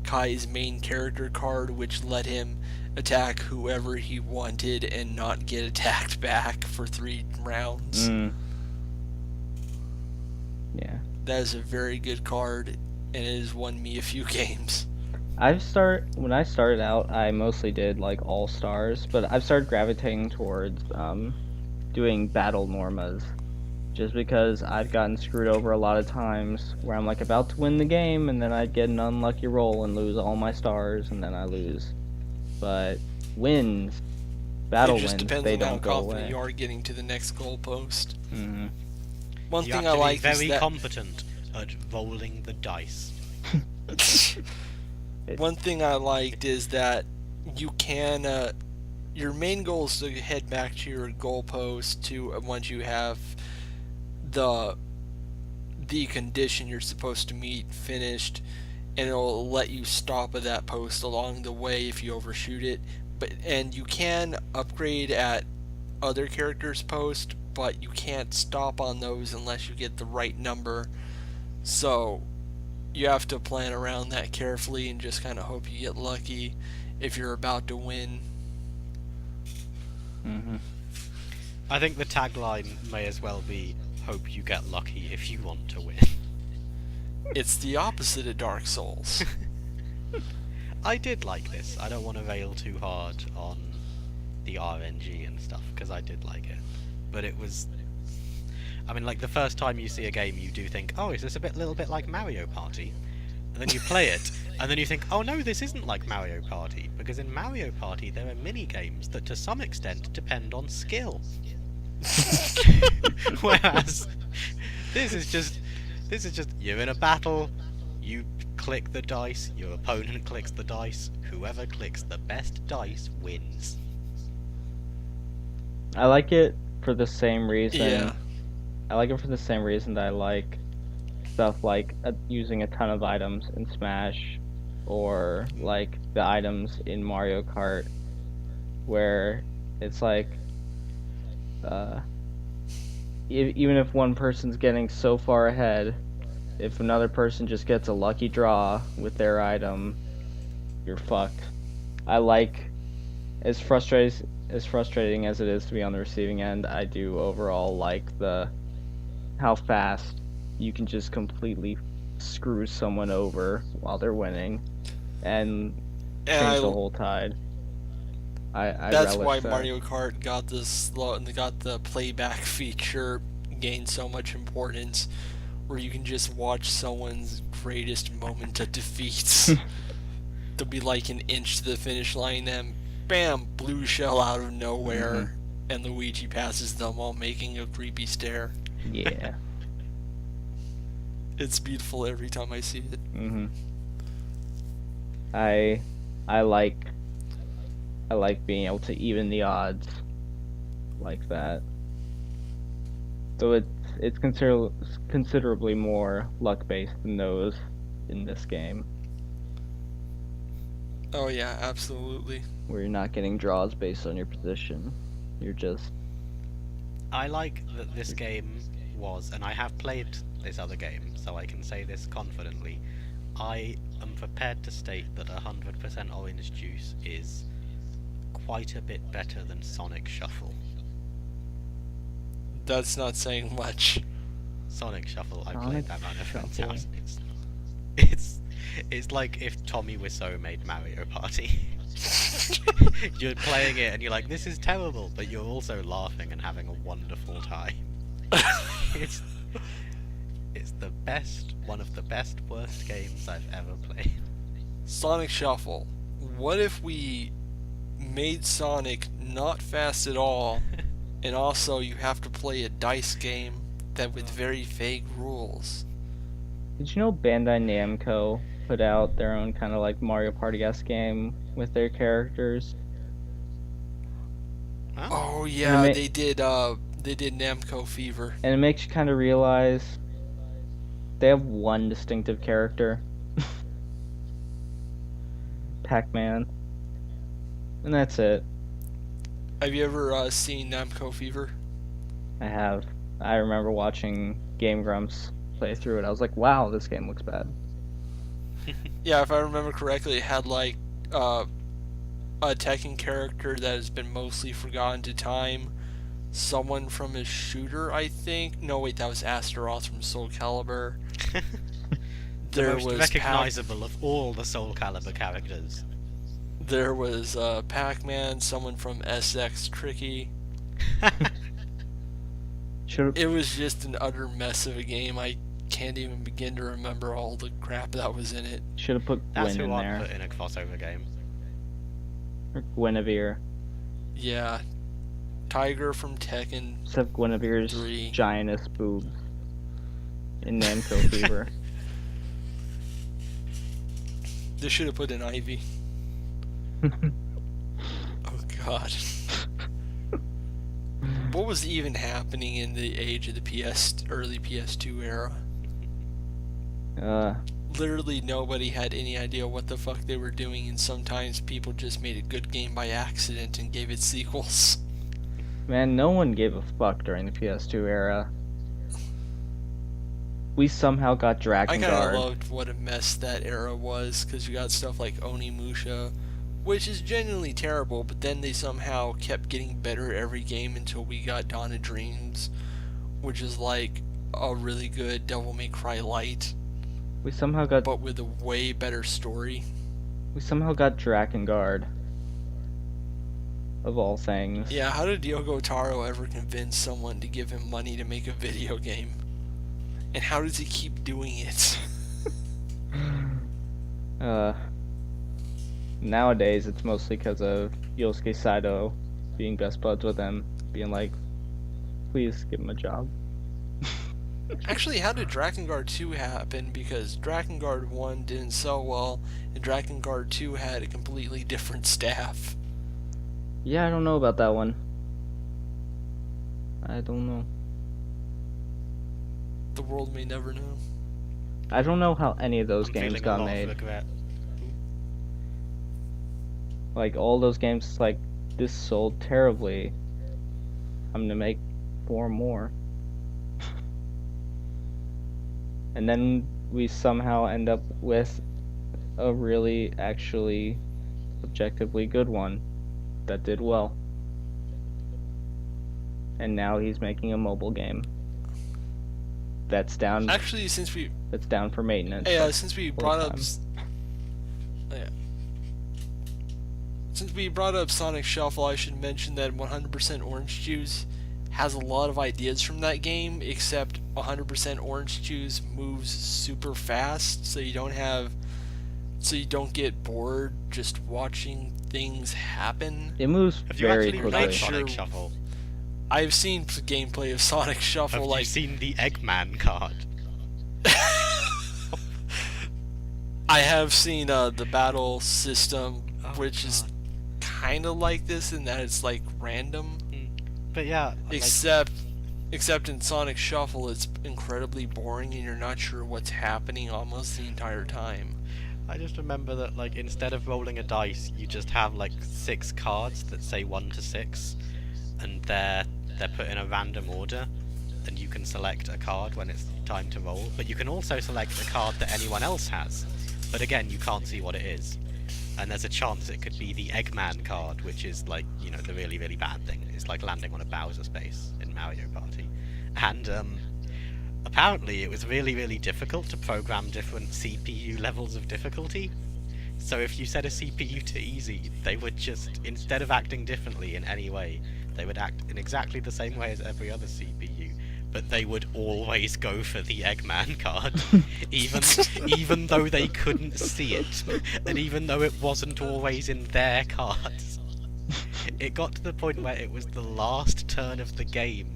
S3: Kai's main character card, which let him attack whoever he wanted and not get attacked back for 3 rounds.
S1: Yeah.
S3: That is a very good card, and it has won me a few games.
S1: When I started out, I mostly did like all stars, but I've started gravitating towards doing battle normas, just because I've gotten screwed over a lot of times where I'm like about to win the game and then I'd get an unlucky roll and lose all my stars and then I lose. But wins battle
S3: it just
S1: wins,
S3: depends
S1: they
S3: on how
S1: don't go
S3: confident
S1: away.
S3: you are getting to the next goalpost.
S1: Hmm.
S3: One
S4: You
S3: thing
S4: have
S3: I
S4: to
S3: like
S4: be
S3: is
S4: very
S3: that
S4: competent at rolling the dice.
S3: one thing I liked is that you can your main goal is to head back to your goalpost to once you have the condition you're supposed to meet finished, and it'll let you stop at that post along the way if you overshoot it. And you can upgrade at other characters' post, but you can't stop on those unless you get the right number. So you have to plan around that carefully and just kind of hope you get lucky if you're about to win.
S1: Hmm.
S4: I think the tagline may as well be, hope you get lucky if you want to win.
S3: It's the opposite of Dark Souls.
S4: I did like this. I don't want to rail too hard on the RNG and stuff, because I did like it. But it was... I mean, like, the first time you see a game, you do think, oh, is this little bit like Mario Party? And then you play it, and then you think, oh no, this isn't like Mario Party, because in Mario Party there are mini-games that to some extent depend on skill. Whereas, this is just, you're in a battle, you click the dice, your opponent clicks the dice, whoever clicks the best dice wins.
S1: I like it for the same reason.
S3: Yeah.
S1: I like it for the same reason that I like stuff like using a ton of items in Smash, or like the items in Mario Kart, where it's like, even if one person's getting so far ahead, if another person just gets a lucky draw with their item, you're fucked. I like, as frustrating as it is to be on the receiving end, I do overall like how fast you can just completely screw someone over while they're winning and change the whole tide. I
S3: That's
S1: relish
S3: why
S1: that.
S3: Mario Kart got the playback feature gained so much importance, where you can just watch someone's greatest moment of defeats. They'll be like an inch to the finish line, then bam, blue shell out of nowhere, and Luigi passes them while making a creepy stare.
S1: Yeah.
S3: It's beautiful every time I see it.
S1: I like being able to even the odds like that. So it's considerably more luck based than those in this game,
S3: Oh yeah, absolutely.
S1: where you're not getting draws based on your position. You're just
S4: I like that this game was, and I have played this other game, so I can say this confidently, I am prepared to state that 100% orange juice is quite a bit better than Sonic Shuffle.
S3: That's not saying much.
S4: Sonic Shuffle, I
S1: Sonic
S4: played that around a friend's
S1: Shuffle.
S4: house. It's like if Tommy Wiseau made Mario Party. You're playing it and you're like, this is terrible, but you're also laughing and having a wonderful time. It's the best, one of the best worst games I've ever played.
S3: Sonic Shuffle. What if we made Sonic not fast at all, and also you have to play a dice game that with very vague rules?
S1: Did you know Bandai Namco put out their own kind of like Mario Party-esque game with their characters?
S4: Huh?
S3: Oh yeah,
S1: ma-
S3: they did Namco Fever.
S1: And it makes you kind of realize they have one distinctive character. Pac-Man. And that's it.
S3: Have you ever seen Namco Fever?
S1: I have. I remember watching Game Grumps play through it. I was like, wow, this game looks bad.
S3: Yeah, if I remember correctly, it had like a Tekken character that has been mostly forgotten to time. Someone from a shooter, I think. No, wait, that was Astaroth from Soul Calibur.
S4: The most
S3: was
S4: recognizable of all the Soul Calibur characters.
S3: There was Pac-Man, someone from SX Tricky.
S1: Should
S3: It was just an utter mess of a game. I can't even begin to remember all the crap that was in it.
S1: have put
S4: That's
S1: Gwen
S4: who
S1: in
S4: I'd
S1: there.
S4: put in a crossover game.
S1: Or Guinevere.
S3: Yeah. Tiger from Tekken
S1: Except Guinevere's
S3: 3.
S1: giantest boobs in Namco Fever.
S3: They should have put an Ivy. Oh god. What was even happening in the age of the early PS2 era? Literally nobody had any idea what the fuck they were doing, and sometimes people just made a good game by accident and gave it sequels.
S1: Man, no one gave a fuck during the PS2 era. We somehow got
S3: I
S1: Drakengard.
S3: kind of loved what a mess that era was, because you got stuff like Onimusha, which is genuinely terrible, but then they somehow kept getting better every game until we got Dawn of Dreams, which is like a really good Devil May Cry Light,
S1: We somehow got
S3: but with a way better story.
S1: Drakengard. Of all things.
S3: Yeah, how did Diogo Taro ever convince someone to give him money to make a video game? And how does he keep doing it?
S1: Nowadays it's mostly because of Yosuke Saito being best buds with him, being like, please give him a job.
S3: Actually, how did Drakengard 2 happen? Because Drakengard 1 didn't sell well, and Drakengard 2 had a completely different staff.
S1: Yeah, I don't know about that one. I don't know.
S3: The world may never know.
S1: I don't know how any of those
S4: I'm
S1: games
S4: feeling a
S1: got
S4: lot of
S1: made.
S4: regret.
S1: Like, all those games, like, this sold terribly. I'm gonna make 4 more. And then we somehow end up with a really, actually, objectively good one that did well. And now he's making a mobile game that's down
S3: Actually, since we
S1: for maintenance.
S3: since we
S1: full
S3: brought up
S1: time.
S3: since we brought up Sonic Shuffle, I should mention that 100% Orange Juice has a lot of ideas from that game, except 100% Orange Juice moves super fast, so you don't get bored just watching things happen.
S1: It moves
S4: Have you
S1: very
S4: actually
S1: quickly.
S4: played
S3: Sure.
S4: Sonic Shuffle?
S3: I've seen gameplay of Sonic Shuffle.
S4: Have
S3: Like
S4: you seen the Eggman card?
S3: I have seen the battle system,
S4: Oh,
S3: which is
S4: God.
S3: kind of like this in that it's like random.
S4: But yeah,
S3: Except in Sonic Shuffle, it's incredibly boring and you're not sure what's happening almost the entire time.
S4: I just remember that, like, instead of rolling a dice, you just have like 6 cards that say 1 to 6, and they're put in a random order, and you can select a card when it's time to roll. But you can also select a card that anyone else has. But again, you can't see what it is. And there's a chance it could be the Eggman card, which is like, you know, the really, really bad thing. It's like landing on a Bowser space in Mario Party. And apparently it was really, really difficult to program different CPU levels of difficulty. So if you set a CPU to easy, they would just, instead of acting differently in any way, they would act in exactly the same way as every other CPU. But they would always go for the Eggman card, even though they couldn't see it, and even though it wasn't always in their cards. It got to the point where it was the last turn of the game,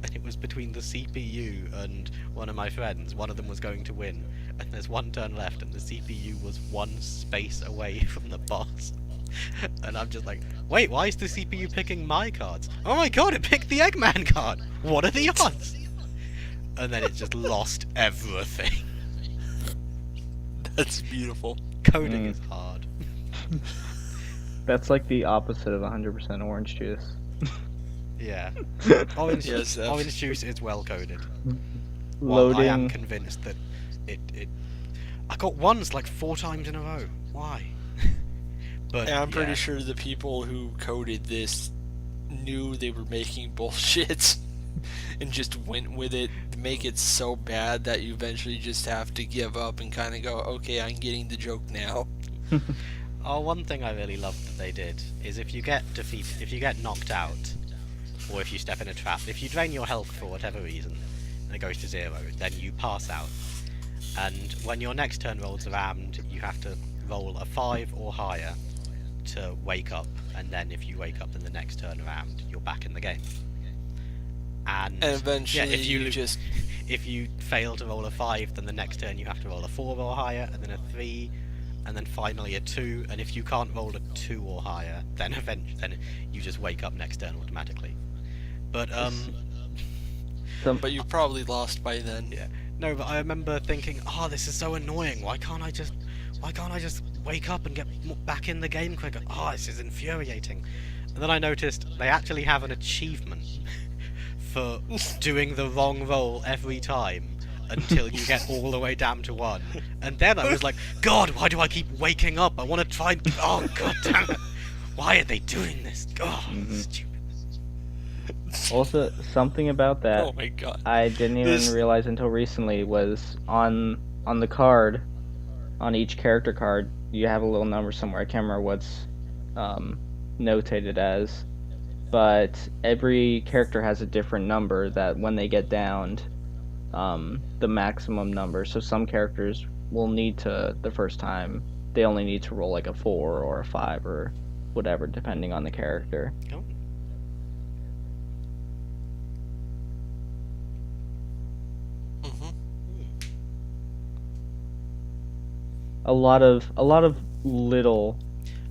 S4: and it was between the CPU and one of my friends. One of them was going to win, and there's one turn left, and the CPU was 1 space away from the boss. And I'm just like, wait, why is the CPU picking my cards? Oh my god, it picked the Eggman card! What are the odds? And then it just lost everything.
S3: That's beautiful.
S4: Coding is hard.
S1: That's like the opposite of 100% orange juice.
S4: Yeah. Orange,
S3: Yes,
S4: orange juice is well coded. Well, I am
S1: Loading.
S4: convinced that it I got ones like 4 times in a row. Why? But
S3: And I'm pretty
S4: yeah.
S3: sure the people who coded this knew they were making bullshit and just went with it to make it so bad that you eventually just have to give up and kind of go, okay, I'm getting the joke now.
S4: Oh, one thing I really loved that they did is if you get knocked out, or if you step in a trap, if you drain your health for whatever reason, and it goes to 0, then you pass out. And when your next turn rolls around, you have to roll a 5 or higher to wake up, and then if you wake up in the next turn around, you're back in the game. And
S3: eventually
S4: if you fail to roll a 5, then the next turn you have to roll a 4 or higher, and then a 3, and then finally a 2, and if you can't roll a 2 or higher, then then you just wake up next turn automatically. But
S3: but you've probably lost by then.
S4: yeah. No, but I remember thinking, oh, this is so annoying. Why can't I just wake up and get back in the game quicker? Oh, this is infuriating. And then I noticed they actually have an achievement for doing the wrong roll every time until you get all the way down to 1. And then I was like, God, why do I keep waking up? I want to try and... Oh, God damn it. Why are they doing this? Oh, stupid.
S1: Also, something about that
S3: Oh my god.
S1: I didn't even realize until recently was on the card, on each character card, you have a little number somewhere. I can't remember what's notated as, but every character has a different number that when they get downed, the maximum number. So some characters will need to, the first time, they only need to roll like a 4 or a 5 or whatever, depending on the character.
S4: Oh.
S1: A lot of little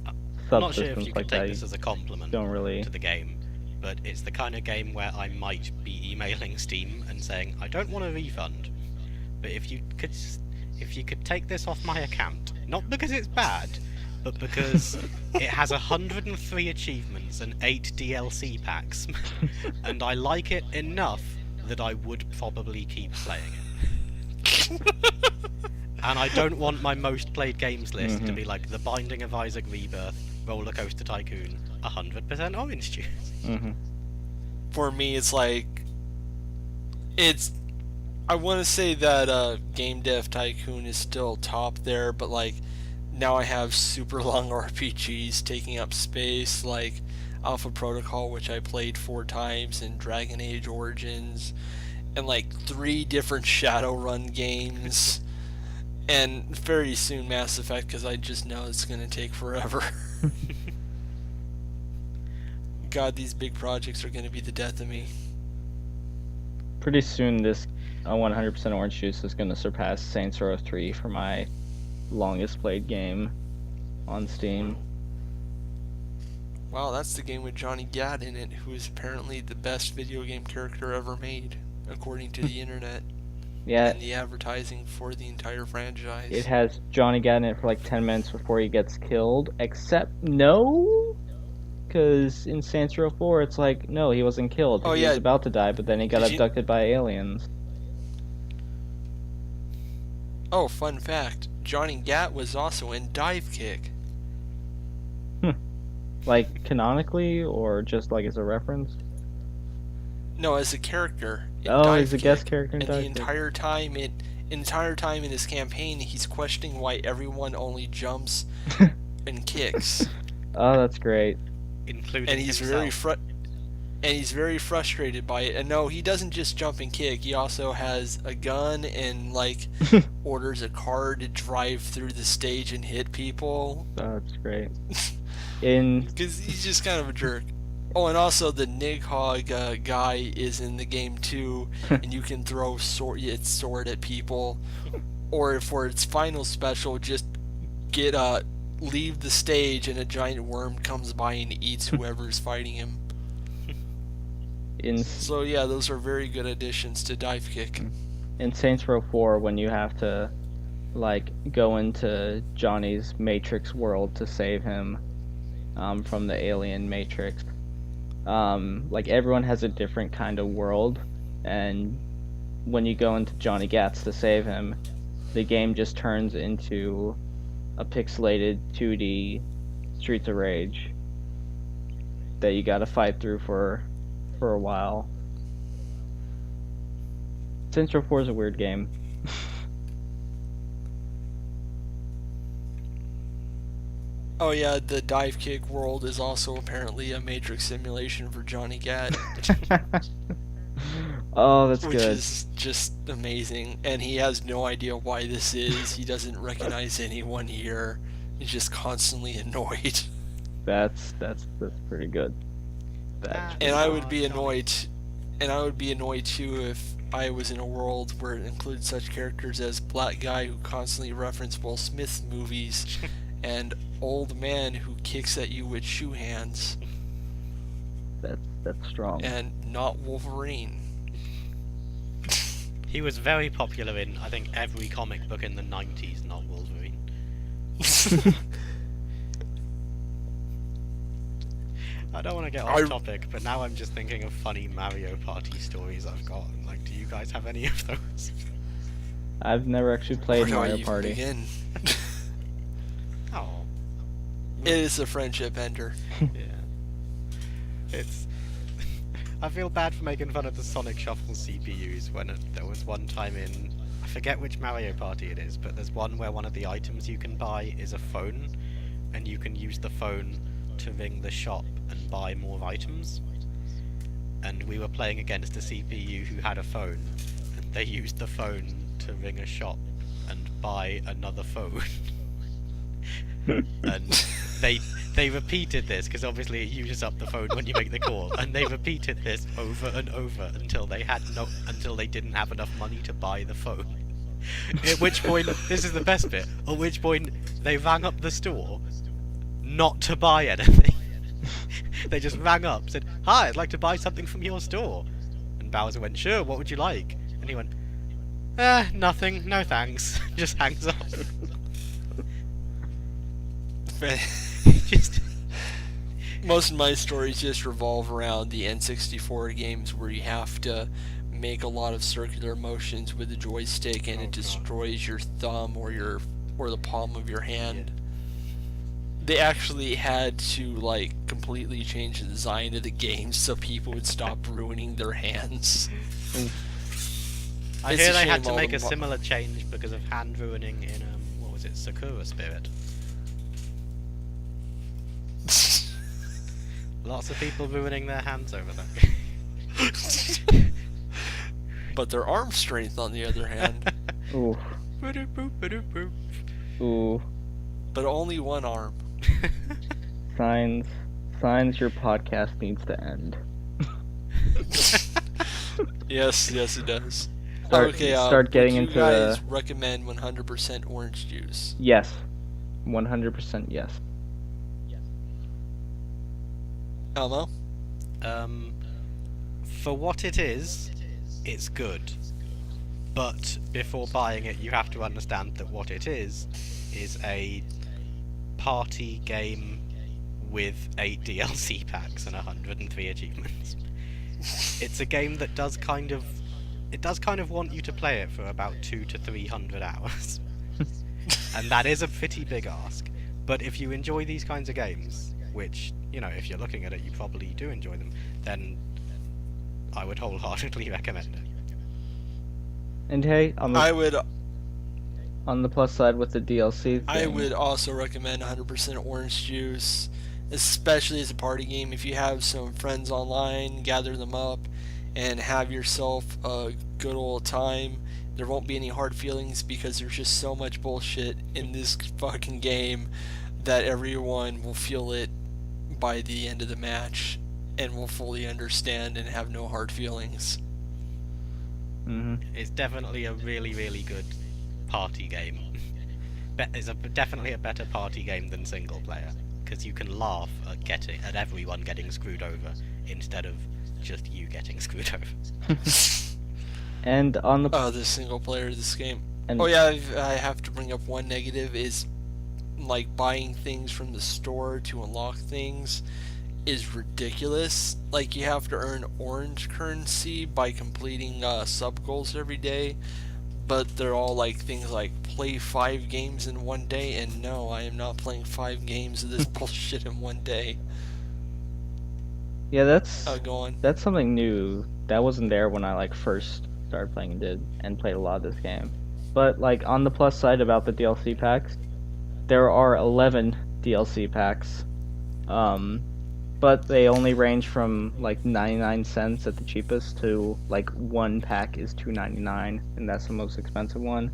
S4: I'm not sure if
S1: subsystems
S4: you
S1: like
S4: could take
S1: that
S4: this as a compliment
S1: don't really.
S4: to the game, but it's the kind of game where I might be emailing Steam and saying, I don't want a refund, but if you could take this off my account, not because it's bad, but because it has 103 achievements and 8 DLC packs, and I like it enough that I would probably keep playing it. And I don't want my most played games list to be like The Binding of Isaac Rebirth, Roller Coaster Tycoon, 100% orange juice.
S3: For me, it's like... I want to say that Game Dev Tycoon is still top there, but like, now I have super long RPGs taking up space, like Alpha Protocol, which I played 4 times, and Dragon Age Origins, and like 3 different Shadowrun games. And very soon Mass Effect, because I just know it's going to take forever. God, these big projects are going to be the death of me.
S1: Pretty soon this 100% orange juice is going to surpass Saints Row 3 for my longest played game on Steam.
S3: Wow, that's the game with Johnny Gat in it, who is apparently the best video game character ever made, according to the internet.
S1: Yeah,
S3: And the advertising for the entire franchise.
S1: it has Johnny Gat in it for like 10 minutes before he gets killed, except no, because in Saints Row 4 it's like, no, he wasn't killed.
S3: Oh,
S1: He
S3: yeah.
S1: was about to die, but then he got
S3: Did you-
S1: abducted by aliens.
S3: Oh, fun fact. Johnny Gat was also in Dive Kick.
S1: Like, canonically, or just like as a reference?
S3: No, as a character. In
S1: Oh,
S3: Dive
S1: he's a guest
S3: Kick.
S1: character in
S3: And
S1: Dive
S3: the
S1: Kick.
S3: entire time in his campaign, he's questioning why everyone only jumps and kicks.
S1: Oh, that's great.
S4: Including
S3: And he's
S4: himself.
S3: very frustrated by it. And no, he doesn't just jump and kick. He also has a gun and like orders a car to drive through the stage and hit people.
S1: Oh, that's great.
S3: Because he's just kind of a jerk. Oh, and also the Nighthog guy is in the game too, and you can throw its sword at people, or for its final special, just leave the stage and a giant worm comes by and eats whoever's fighting him. So yeah, those are very good additions to Dive Kick.
S1: In Saints Row 4, when you have to like go into Johnny's Matrix world to save him from the alien Matrix, like everyone has a different kind of world, and when you go into Johnny Gat's to save him, the game just turns into a pixelated 2D Streets of Rage that you gotta fight through for a while. Saints Row 4 is a weird game.
S3: Oh yeah, the Dive Kick world is also apparently a Matrix simulation for Johnny Gat.
S1: Oh, that's
S3: Which
S1: good.
S3: is just amazing, and he has no idea why this is. He doesn't recognize anyone here. He's just constantly annoyed.
S1: That's pretty good.
S3: And I would be annoyed. And I would be annoyed too if I was in a world where it included such characters as Black Guy who constantly reference Will Smith movies and Old Man who kicks at you with shoe hands.
S1: That's strong.
S3: And not Wolverine.
S4: He was very popular in, I think, every comic book in the 90s, not Wolverine. I don't want to get off topic, but now I'm just thinking of funny Mario Party stories I've got. Like, do you guys have any of those?
S1: I've never actually played Mario Party.
S3: Begin?
S4: Oh.
S3: It is a friendship ender.
S4: Yeah. It's... I feel bad for making fun of the Sonic Shuffle CPUs when there was one time in... I forget which Mario Party it is, but there's one where one of the items you can buy is a phone, and you can use the phone to ring the shop and buy more items. And we were playing against a CPU who had a phone, and they used the phone to ring a shop and buy another phone. And they repeated this because obviously it uses up the phone when you make the call, and they repeated this over and over until they didn't have enough money to buy the phone. At which point, this is the best bit. At which point they rang up the store not to buy anything. They just rang up, said, "Hi, I'd like to buy something from your store." And Bowser went, "Sure, what would you like?" And he went, "Nothing, no thanks." Just hangs up. Just
S3: Most of my stories just revolve around the N64 games where you have to make a lot of circular motions with the joystick and it destroys your thumb or the palm of your hand. They actually had to like completely change the design of the game so people would stop ruining their hands.
S4: I hear they had to make a similar change because of hand ruining in what was it, Sakura Spirit. Lots of people ruining their hands over that.
S3: But their arm strength, on the other hand.
S1: Ooh. Ooh.
S3: But only one arm.
S1: Signs, your podcast needs to end.
S3: Yes, it does.
S1: Start getting into
S3: you guys recommend 100% orange juice?
S1: Yes. 100% yes.
S3: Elmo?
S4: For what it is, it's good. But before buying it, you have to understand that what it is a party game with 8 DLC packs and 103 achievements. It's a game that does kind of want you to play it for about 200 to 300 hours. And that is a pretty big ask. But if you enjoy these kinds of games, which, you know, if you're looking at it, you probably do enjoy them, then I would wholeheartedly recommend it.
S1: And hey, on the plus side with the DLC thing,
S3: I would also recommend 100% orange juice, especially as a party game. If you have some friends online, gather them up and have yourself a good old time. There won't be any hard feelings because there's just so much bullshit in this fucking game that everyone will feel it by the end of the match and will fully understand and have no hard feelings.
S4: It's definitely a really, really good party game. It's definitely a better party game than single player, because you can laugh at everyone getting screwed over instead of just you getting screwed over.
S1: And on
S3: the single player of this game. I have to bring up one negative is like buying things from the store to unlock things is ridiculous. Like, you have to earn orange currency by completing sub goals every day, but they're all like things like play 5 games in one day, and no, I am not playing 5 games of this bullshit in one day.
S1: Yeah, that's
S3: go on.
S1: That's something new that wasn't there when I first started playing and played a lot of this game. But on the plus side about the DLC packs, there are 11 DLC packs, but they only range from 99 cents at the cheapest to one pack is $2.99, and that's the most expensive one.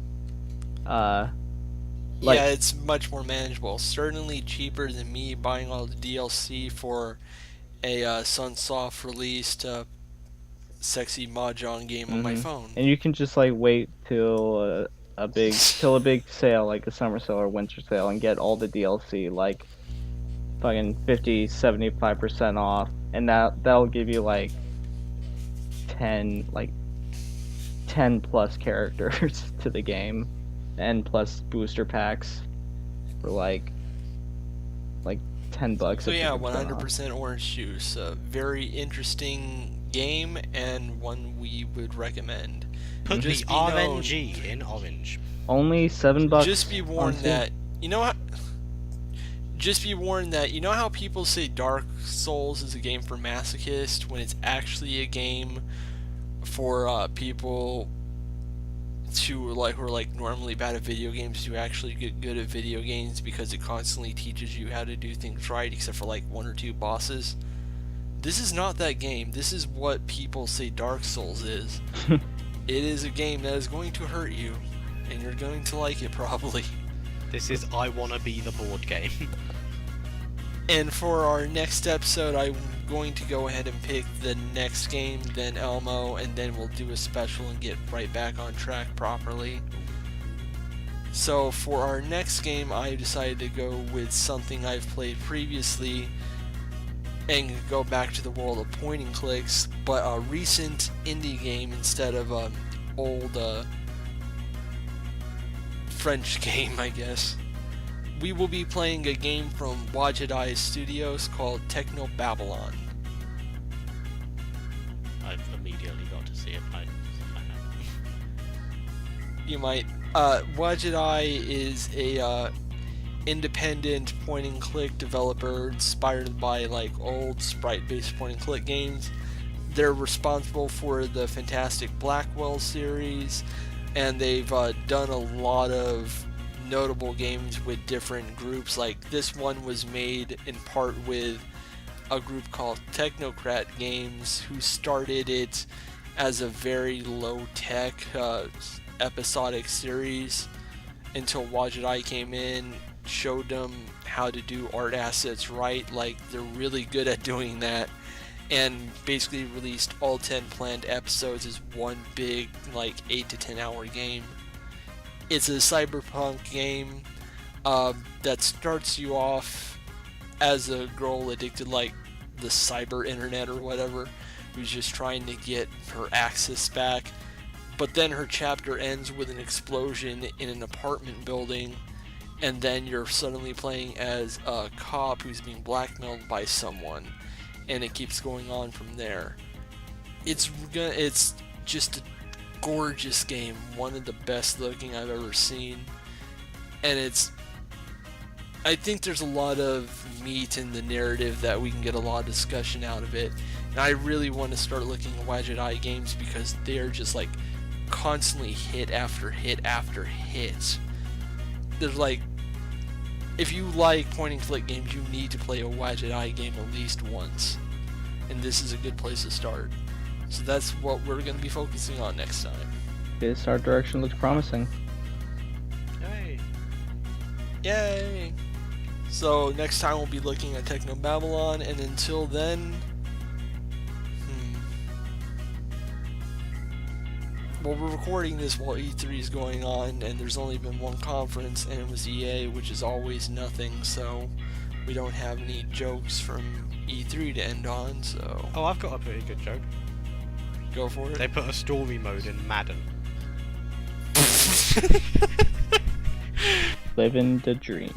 S1: Like-
S3: yeah, it's much more manageable. Certainly cheaper than me buying all the DLC for a Sunsoft released sexy mahjong game on my
S1: Mhm.
S3: phone.
S1: And you can just like wait till a big sale, like a summer sale or winter sale, and get all the DLC like fucking 50, 75% off, and that'll give you like 10 like 10 plus characters to the game, and plus booster packs for like $10
S3: So
S1: at
S3: yeah,
S1: 50% off.
S3: 100% orange juice. A very interesting game and one we would recommend.
S4: Put the
S3: Just be known-
S4: RNG in orange.
S1: Only $7.
S3: Just be warned
S1: on
S3: that you know what. Just be warned that you know how people say Dark Souls is a game for masochists when it's actually a game for people who are like normally bad at video games to actually get good at video games because it constantly teaches you how to do things right, except for like one or two bosses. This is not that game. This is what people say Dark Souls is. It is a game that is going to hurt you, and you're going to like it probably.
S4: This is I Wanna Be the board game.
S3: And for our next episode, I'm going to go ahead and pick the next game, then Elmo, and then we'll do a special and get right back on track properly. So for our next game, I decided to go with something I've played previously and go back to the world of point and clicks, but a recent indie game instead of an old French game, I guess. We will be playing a game from Wajidai Studios called Techno Babylon.
S4: I've immediately got to see it. I have.
S3: You might. Wajidai is a independent point and click developer inspired by like old sprite-based point and click games. They're responsible for the Fantastic Blackwell series, and they've done a lot of notable games with different groups. Like this one was made in part with a group called Technocrat Games, who started it as a very low-tech episodic series until Wajidai came in, showed them how to do art assets right, like they're really good at doing that, and basically released all 10 planned episodes as one big like 8 to 10 hour game. It's a cyberpunk game that starts you off as a girl addicted like the cyber internet or whatever, who's just trying to get her access back. But then her chapter ends with an explosion in an apartment building, and then you're suddenly playing as a cop who's being blackmailed by someone, and it keeps going on from there. It's just a gorgeous game, one of the best looking I've ever seen, and I think there's a lot of meat in the narrative that we can get a lot of discussion out of it, and I really want to start looking at Wajidai games because they're just like constantly hit after hit after hit. There's like, if you like point and click games, you need to play a Wajidai game at least once, and this is a good place to start. So that's what we're going to be focusing on next time.
S1: This art direction looks promising.
S4: Yay!
S3: Yay! So next time we'll be looking at Techno Babylon, and until then, well, we're recording this while E3 is going on, and there's only been one conference, and it was EA, which is always nothing, so we don't have any jokes from E3 to end on, so
S4: Oh, I've got a pretty good joke.
S3: go for it.
S4: They put a story mode in Madden.
S1: Living the dream.